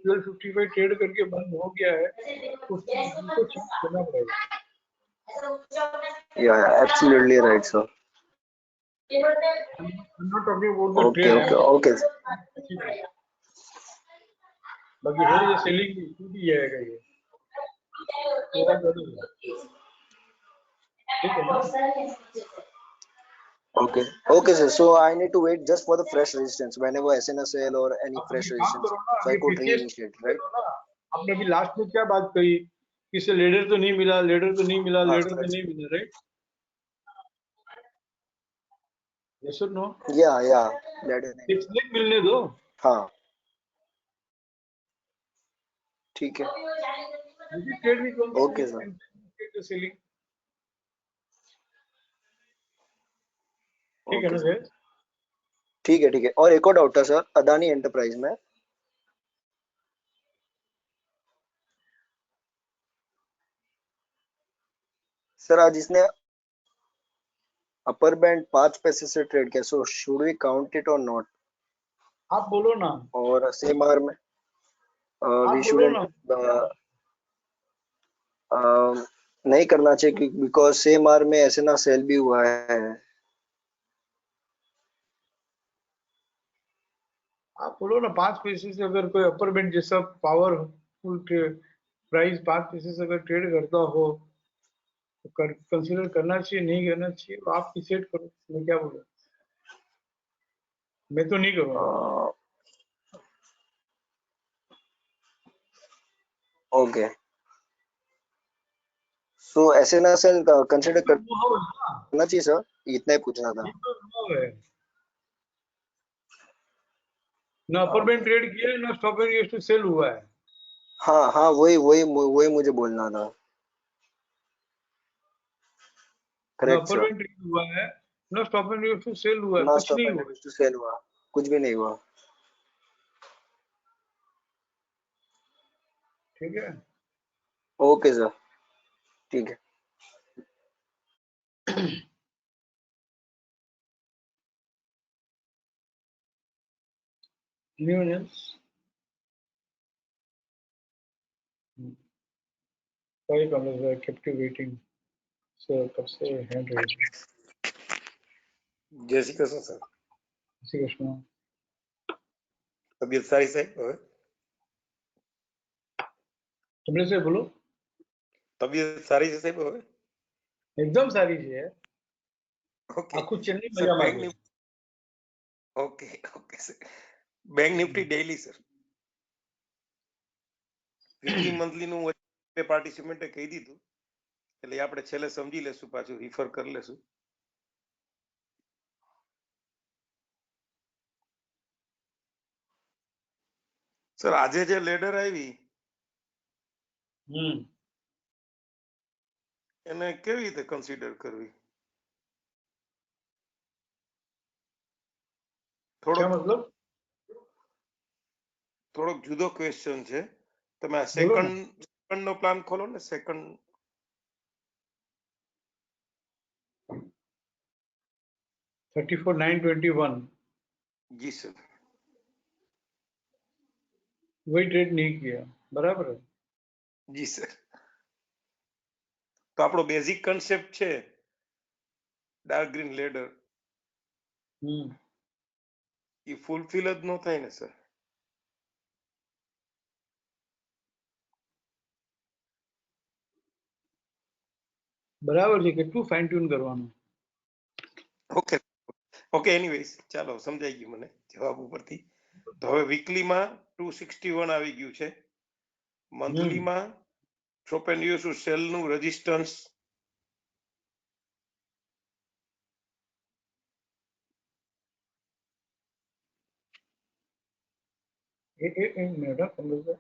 1255 ट्रेड करके बंद हो गया है, तो उसको चेंज करना पड़ेगा। Yeah, absolutely right sir। I'm not talking about the Okay, trade, okay, okay। बाकी है ये सेलिंग टूट ही जाएगा ये, तो बात अलग है। ठीक है ना? Okay, okay sir, so I need to wait just for the fresh resistance whenever SNSL or any आप fresh ये काम resistance, करो ना, so I ये could पीसीएस reinitiate, right? करो ना। आपने अभी लास्ट में क्या बात कही, किसे लेडर तो नहीं मिला, लेडर तो नहीं मिला, हाँ, लेडर तो नहीं मिला, राइट? यस और नो? yeah, that is एक स्लिप मिलने दो। हाँ, ठीक है। मुझे ट्रेड भी कौन Okay sir, सी सेलिंग, ठीक है okay ना sir, सर? ठीक है। और एक और डाउट था सर, अदानी एंटरप्राइज में सर आज इसने अपर बैंड 5 पैसे से ट्रेड किया, so should we count it और नॉट? आप बोलो ना, और सेम आवर में आप वी बोलो शुडंट ना। नहीं करना चाहिए बिकॉज सेम आवर में ऐसे ना सेल भी हुआ है। आप बोलो ना, 5 पैसे से अगर कोई अपर बैंड जैसा पावरफुल प्राइस 5 पैसे से अगर ट्रेड करता हो तो कंसीडर करना चाहिए, नहीं करना चाहिए, तो आप डिसाइड करो। मैं क्या बोलूं, मैं तो नहीं करूंगा। ओके, सो ऐसे ना सेल कंसीडर करना चाहिए सर, इतना ही पूछना था। ये तो अनुभव है ना, अपर बैंड ट्रेड किया है ना, स्टॉप एंड टू सेल हुआ है। हाँ, वही मुझे बोलना था। ना करेक्ट अपर सर, बैंड ट्रेड हुआ है ना, स्टॉप एंड टू सेल हुआ है, ना कुछ स्टॉप नहीं एंड हुआ। टू सेल हुआ, कुछ भी नहीं हुआ। ठीक है, ओके सर, ठीक है। anyone else? Sorry Kamal, I kept you waiting. So कब से हैंड रेज? जय श्री कृष्ण सर। श्री कृष्ण। तबीयत सारी सही है? तुमने से बोलो, तबीयत सारी सही है? एकदम सारी है। ओके आपको चेन्नई सर, मजा बैंक मार नहीं। Okay sir, bank Nifty daily sir weekly monthly નું પાર્ટિસિપેન્ટે કહી દીધું એટલે આપણે છેલ્લે સમજી લેશું પાછું રિફર કરી લેશું સર આજે જે લેડર આવી એને કેવી રીતે કન્સિડર કરવી क्या मतलब થોડોક જુદો ક્વેશ્ચન છે તમે આ બોલો ને. સેકન્ડ નો પ્લાન ખોલો ને સેકન્ડ 34,921 જી સર वही ट्रेड नहीं किया बराबर है જી સર તો આપણો બેઝિક કન્સેપ્ટ છે ડાર્ક ગ્રીન લેડર એ ફૂલફિલ જ ન થાય ને સર બરાબર છે કેટલું ફાઇન ટ્યુન કરવાનું ઓકે ઓકે એનીવેઝ ચાલો સમજાઈ ગયું મને જવાબ ઉપરથી તો હવે વીકલીમાં 261 આવી ગયું છે મંથલીમાં ટ્રોપેન્ડિયોસ સેલનું રેઝિસ્ટન્સ एक मिनट हाँ कमल सर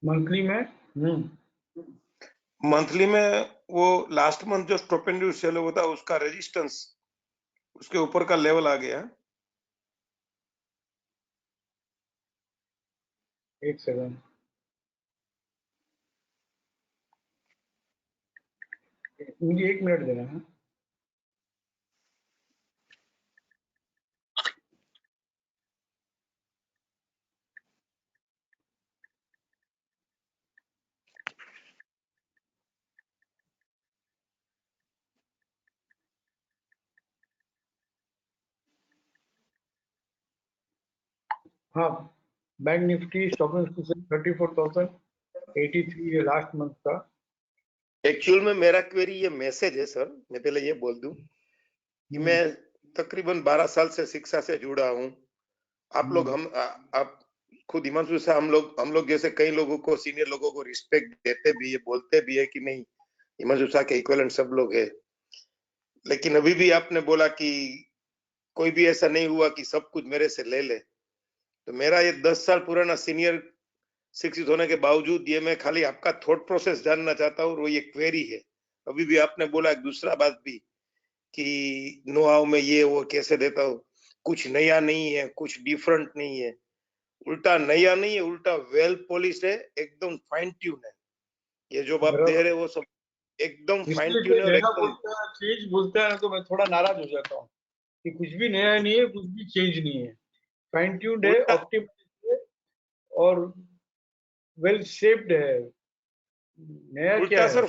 मंथली में मंथली में वो लास्ट मंथ जो स्टोपेंडियस सेल हुआ था उसका रेजिस्टेंस उसके ऊपर का लेवल आ गया एक सेकंड मुझे 1 मिनट देना है हाँ बैंक निफ्टी स्टॉक निफ्टी 34,083 है लास्ट मंथ का एक्चुअल में मेरा क्वेरी ये मैसेज है सर मैं पहले ये बोल दूं कि मैं तकरीबन 12 साल से शिक्षा से जुड़ा हूं आप लोग आप खुद हिमांशु से हम लोग जैसे कई लोगों को सीनियर लोगों को रिस्पेक्ट देते भी है बोलते भी है कि नहीं हिमांशु शाह के इक्विवेलेंट सब लोग है लेकिन अभी भी आपने बोला कि कोई भी ऐसा नहीं हुआ कि सब कुछ मेरे से ले ले तो मेरा ये 10 साल पुराना सीनियर शिक्षित होने के बावजूद ये मैं खाली आपका थॉट प्रोसेस जानना चाहता हूँ वो ये क्वेरी है अभी भी आपने बोला एक दूसरा बात भी कि नो हाउ में ये वो कैसे देता हूँ कुछ नया नहीं है कुछ डिफरेंट नहीं है उल्टा नया नहीं है उल्टा वेल पॉलिश है एकदम फाइन ट्यून है ये जो आप दे रहे वो सब एकदम फाइन ट्यून है और एकदम चेंज बोलता है ना तो मैं थोड़ा नाराज हो जाता हूँ कि कुछ भी नया नहीं है कुछ भी चेंज नहीं है फाइन ट्यून्ड है ऑप्टिमाइज्ड है और वेल शेप्ड है नया क्या है सर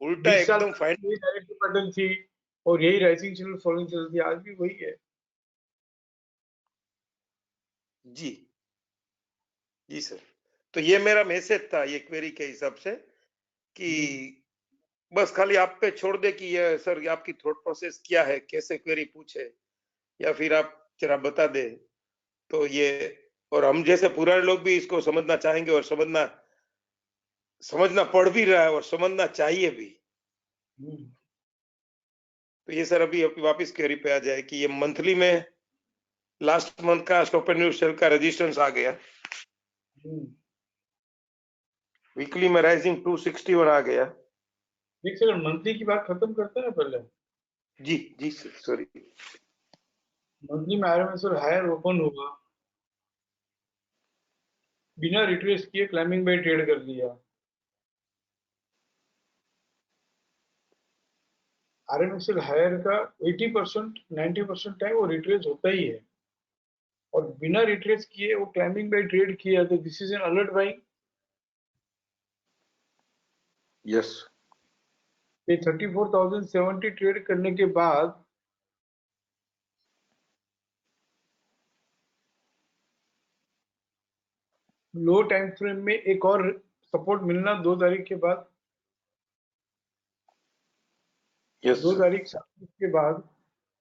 उल्टा एकदम फाइन डायरेक्ट पैटर्न थी और यही राइजिंग चैनल फॉलोइंग चैनल थी आज भी वही है जी जी सर तो ये मेरा मैसेज था ये क्वेरी के हिसाब से कि बस खाली आप पे छोड़ दे कि ये सर आपकी थॉट प्रोसेस क्या है कैसे क्वेरी पूछे या फिर आप जरा बता दे तो ये और हम जैसे पुराने लोग भी इसको समझना चाहेंगे और समझना पड़ भी रहा है और समझना चाहिए भी तो ये सर अभी वापस क्वेरी पे आ जाए कि ये मंथली में लास्ट मंथ का स्टॉप एंड न्यू सेल का रेजिस्टेंस आ गया वीकली में राइजिंग 261 आ गया एक सेकंड मंथली की बात खत्म करते हैं पहले जी जी सर सॉरी मंथली में आरएमएसएल हायर ओपन होगा बिना रिट्रेस किए क्लाइंबिंग बाय ट्रेड कर दिया आरएमएसएल हायर का 80% 90% टाइम वो रिट्रेस होता ही है और बिना रिट्रेस किए वो क्लाइंबिंग बाय ट्रेड किया तो this is an alert buying yes ये 34,070 ट्रेड करने के बाद लो टाइम फ्रेम में एक और सपोर्ट मिलना 2 तारीख के बाद। यस 2 तारीख के बाद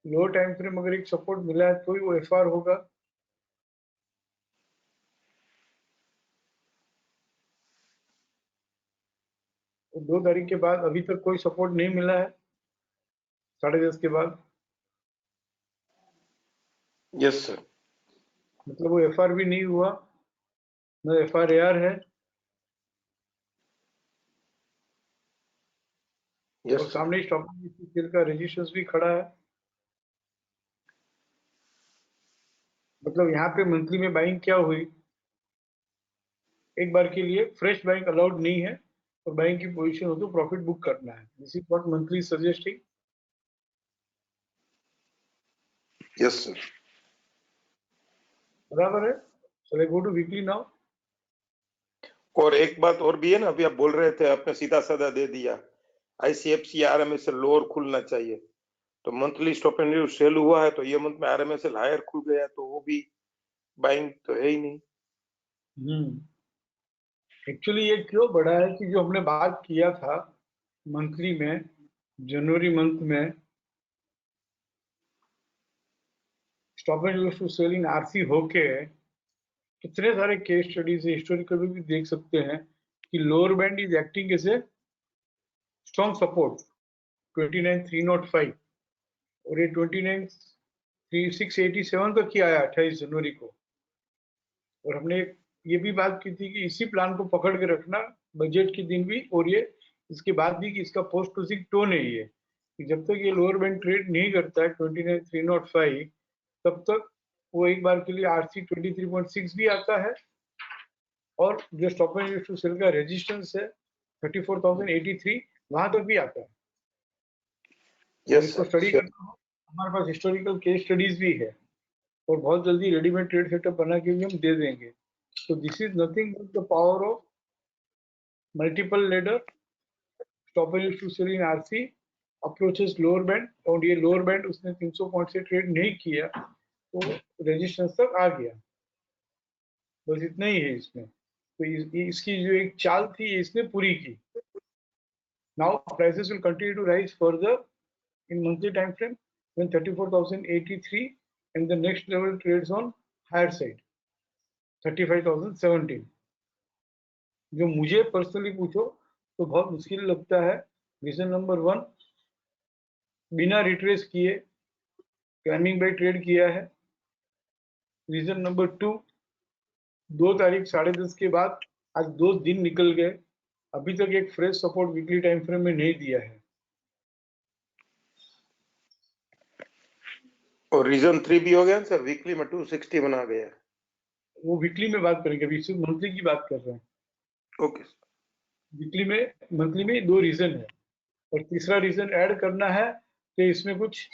लो टाइम फ्रेम अगर एक सपोर्ट मिला है तो ही वो एफआर होगा। तो 2 तारीख के बाद अभी तक कोई सपोर्ट नहीं मिला है 10:30 के बाद, यस सर मतलब वो एफआर भी नहीं हुआ, न एफआरएआर है और यस सर सामने स्टॉक एक्सचेंज का रजिस्टर्स भी खड़ा है। मतलब यहाँ पे मंथली में बाइंग क्या हुई, एक बार के लिए फ्रेश बाइंग अलाउड नहीं है और बाइंग की पोजीशन हो तो प्रॉफिट बुक करना है। This is what monthly suggesting. Yes sir बराबर है। चले गो टू वीकली नाउ। और एक बात और भी है ना, अभी आप बोल रहे थे, आपने सीधा साधा दे दिया, आईसीएफसी आरएमएसएल लोअर खुलना चाहिए, तो मंथली स्टॉप एंड सेल हुआ है तो ये मंथ में आरएमएसएल हायर खुल गया तो वो भी बाइंग तो है ही नहीं। एक्चुअली ये क्यों बढ़ा है कि जो हमने बात किया था मंथली में, जनवरी मंथ में stop and to sell in RC होके कितने सारे केस स्टडीज हिस्टोरिकल भी देख सकते हैं कि lower band is acting as a strong support 29,305 और ये 29,687 तक ही आया 28 जनवरी को। और हमने ये भी बात की थी कि इसी प्लान को पकड़ के रखना बजट के दिन भी और ये इसके बाद भी कि इसका पोस्ट क्लोजिंग टोन है ये कि जब तक ये लोअर बैंड ट्रेड नहीं करता है 29,305 तब तक वो एक बार के लिए आरसी 23.6 भी आता है और जो स्टॉप एंड टू सेल का रेजिस्टेंस है 34,083 वहां तक भी आता है। यस इसको सर स्टडी करना हो हमारे पास हिस्टोरिकल केस स्टडीज भी है और बहुत जल्दी रेडीमेड ट्रेड सेटअप बना के भी हम दे देंगे। So this is nothing but the power of multiple ladder stop and to sell in RC approaches lower band और ये lower band उसने 300 पॉइंट से ट्रेड नहीं किया तो रेजिस्टेंस तक आ गया। बस इतना ही है इसमें। तो इसकी जो एक चाल थी इसने पूरी की। Now prices will continue to rise further in monthly time frame when 34,083 and the next level trades on higher side 35,017। जो मुझे पर्सनली पूछो तो बहुत मुश्किल लगता है। रीजन नंबर 1 बिना रिट्रेस किए क्लाइंबिंग बाय ट्रेड किया है। रीजन नंबर 2 2 तारीख 10:30 के बाद आज 2 दिन निकल गए, अभी तक एक fresh support weekly time frame में नहीं दिया है। और रीजन 3 भी हो गया सर, वीकली में 260 बना गया। वो वीकली में बात करेंगे, अभी सिर्फ मंथली की बात कर रहे हैं। ओके वीकली में मंथली में 2 रीजन है और तीसरा रीजन ऐड करना है कि इसमें कुछ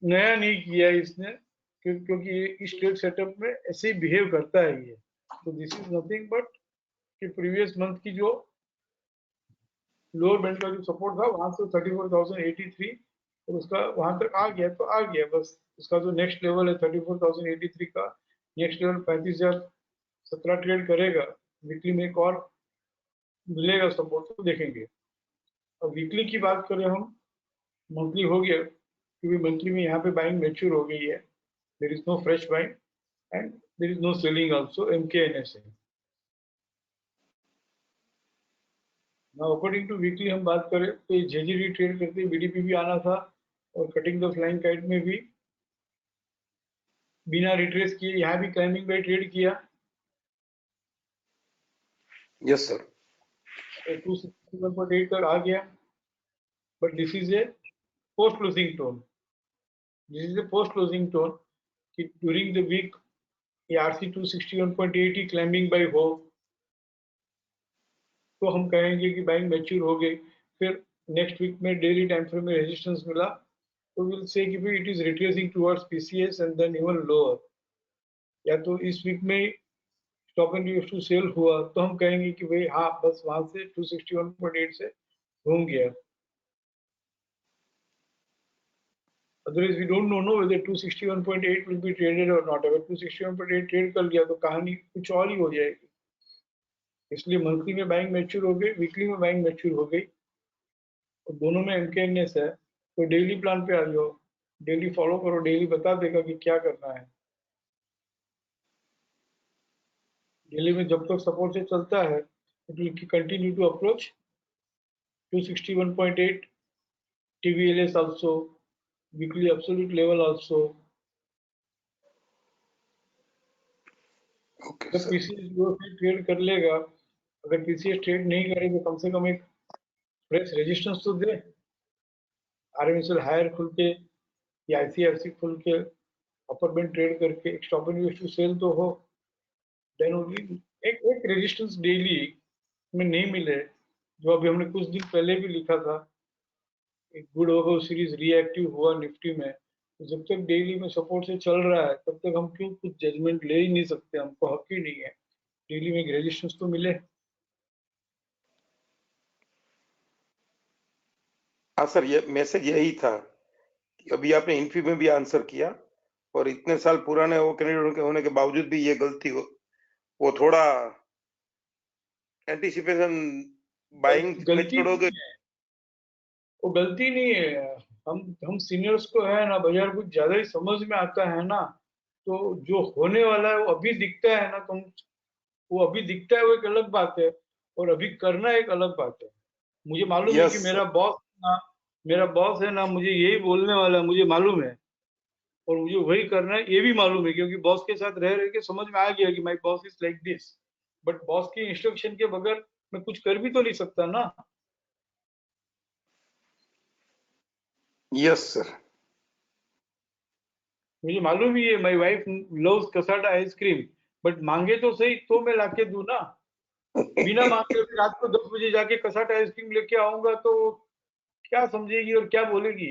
नया नहीं किया है इसने क्योंकि इस ट्रेड सेटअप में ऐसे ही बिहेव करता है ये। तो दिस इज नथिंग बट कि प्रीवियस मंथ की जो लोअर बैंड का जो सपोर्ट था वहां से 34,083 और उसका वहां तक आ गया तो आ गया। बस उसका जो नेक्स्ट लेवल है 34,083 का नेक्स्ट लेवल 35,017 ट्रेड करेगा। वीकली में एक और मिलेगा सपोर्ट तो देखेंगे। और वीकली की बात करें हम, मंथली हो गया क्योंकि मंथली में यहाँ पे बाइंग मैच्योर हो गई है। There is no fresh buying and there is no selling also MKNS है। नाउ अकॉर्डिंग टू वीकली हम बात करें तो जेजीडी ट्रेड करते बीडीपी भी आना था और कटिंग द फ्लाइंग काइट में भी बिना रिट्रेस किए यहाँ भी क्लाइंबिंग बाय ट्रेड किया। यस सर 261.8 तक आ गया but this is a post closing tone. This is a post closing tone कि ड्यूरिंग द वीक ये आरसी 261.8 ही क्लाइंबिंग बाय हो तो हम कहेंगे कि बाइंग मैच्योर हो गई। फिर नेक्स्ट वीक में डेली टाइम फ्रेम में रेजिस्टेंस मिला तो विल से कि भाई it is retracing towards PCS and then even lower. या तो इस वीक में stop and use to sell हुआ तो हम कहेंगे कि भाई हाँ बस वहां से 261.8 से घूम गया। Otherwise we don't know whether 261.8 will be traded और नॉट। अगर 261.8 ट्रेड कर लिया तो कहानी कुछ और ही हो जाएगी। इसलिए मंथली में बाइंग मैच्योर हो गई, वीकली में बाइंग मैच्योर हो गई, और दोनों में एमकेएनएस है, तो डेली प्लान पे आ जाओ, डेली फॉलो करो, डेली बता देगा कि क्या करना है। डेली में जब तक सपोर्ट से चलता है, it will continue to approach 261.8 TVLS also, weekly absolute level also. Okay जब सर। पीसीएस से ट्रेड कर लेगा, अगर पीसीएस ट्रेड नहीं करे तो कम से कम एक फ्रेश रेजिस्टेंस तो दे, आरएमएसएल हायर खुल के या आईसीआरसी खुल के अपर बैंड ट्रेड करके एक stop and west to sell तो हो, देन ओनली एक रेजिस्टेंस डेली में नहीं मिले, जो अभी हमने कुछ दिन पहले भी लिखा था, एक गुड ओवर सीरीज रिएक्टिव हुआ निफ्टी में, तो जब तक डेली में सपोर्ट से चल रहा है तब तक हम क्यों कुछ जजमेंट ले ही नहीं सकते, हमको हक ही नहीं है, डेली में रेजिस्टेंस तो मिले। हाँ सर, ये मैसेज यही था कि अभी आपने इन्फी में भी आंसर किया, और इतने साल पुराने वो कैंडिडेट के होने के बावजूद भी ये गलती हो, वो थोड़ा एंटीसिपेशन बाइंग में गलती छोड़ोगे। नहीं है, वो गलती नहीं है, हम सीनियर्स को है ना बाजार कुछ ज्यादा ही समझ में आता है ना, तो जो होने वाला है वो अभी दिखता है ना, तो वो अभी दिखता है वो एक अलग बात है, और अभी करना एक अलग बात है। मुझे मालूम है कि यस मेरा बॉस है ना, मुझे यही बोलने वाला है, मुझे मालूम है, और मुझे वही करना है, ये भी मालूम है, क्योंकि बॉस के साथ रह रह के समझ में आ गया कि my boss is like this, but boss के इंस्ट्रक्शन के बगैर मैं कुछ कर भी तो नहीं सकता ना। Yes sir. मुझे मालूम ही है, my wife loves cassata ice cream, but मांगे तो सही तो मैं लाके दूं ना, बिना मांगे अभी रात को 10 बजे जाके कसाटा आइसक्रीम लेके आऊंगा तो क्या समझेगी और क्या बोलेगी।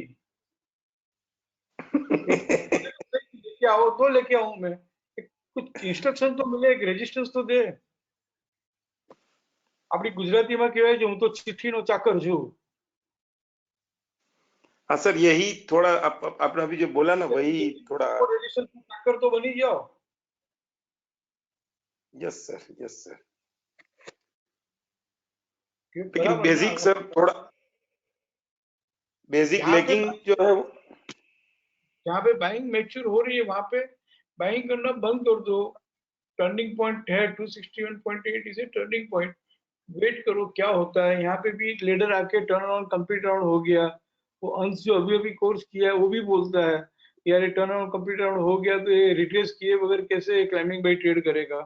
लेके आओ तो लेके आऊं मैं, कुछ इंस्ट्रक्शन तो मिले, एक रेजिस्टेंस तो दे। આપણી ગુજરાતીમાં કહેવાય છે હું તો ચિઠ્ઠીનો ચાકર છું। हाँ सर, यही थोड़ा आपने अभी जो बोला ना, वही थोड़ा। रेजिस्टेंस चाकर तो बनी जाओ। Yes sir, yes sir. लेकिन बराबर ना, बेसिक सर थोड़ा बेसिक यहाँ पे लैकिंग जो है जहाँ पे बाइंग मैच्योर हो रही है वहां पे बाइंग करना बंद कर दो। टर्निंग पॉइंट है 261.8 इसे टर्निंग पॉइंट, वेट करो क्या होता है। यहाँ पे भी लेडर आके टर्न ऑन कंप्लीट राउंड हो गया, वो अंश जो अभी अभी कोर्स किया है वो भी बोलता है यार ये टर्न ऑन कंप्लीट राउंड हो गया तो ये रिट्रेस किए बगैर कैसे क्लाइंबिंग बाई ट्रेड करेगा,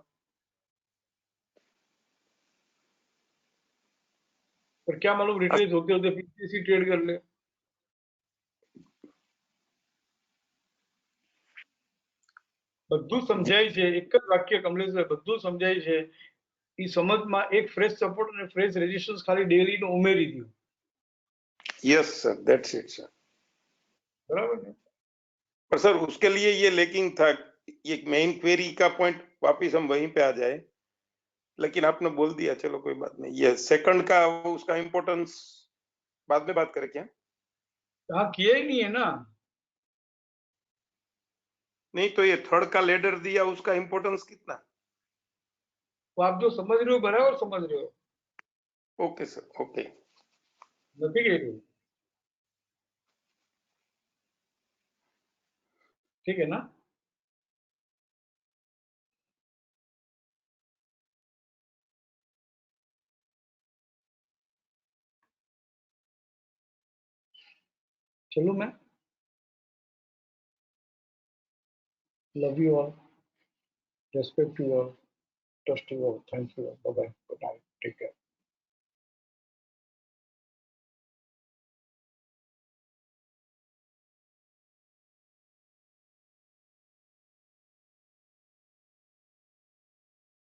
पर क्या मालूम रिट्रेस होते होते फिर इसी ट्रेड कर ले। બધું સમજાય છે, એક જ વાક્ય કમલેશભાઈ બધું સમજાય છે, એ સમજમાં એક ફ્રેશ સપોર્ટ અને ફ્રેશ રેઝિસ્ટન્સ ખાલી ડેલી નું ઉમેરી દો। Yes sir, that's it sir. बराबर ने? पर सर उसके लिए ये लेकिंग था, ये मेन क्वेरी का पॉइंट वापिस हम वहीं पे आ जाए, लेकिन आपने बोल दिया, चलो कोई बात नहीं। ये सेकंड का उसका इम्पोर्टेंस बाद में बात करें क्या? हाँ किया ही नहीं है ना। नहीं तो ये थर्ड का लेडर दिया, उसका इम्पोर्टेंस कितना? वो आप जो समझ रहे हो बराबर समझ रहे हो। Okay sir, okay. નથી કહેતું, ठीक है ना। चलो मैं love you all, respect you all, trust you all, thank you, bye bye.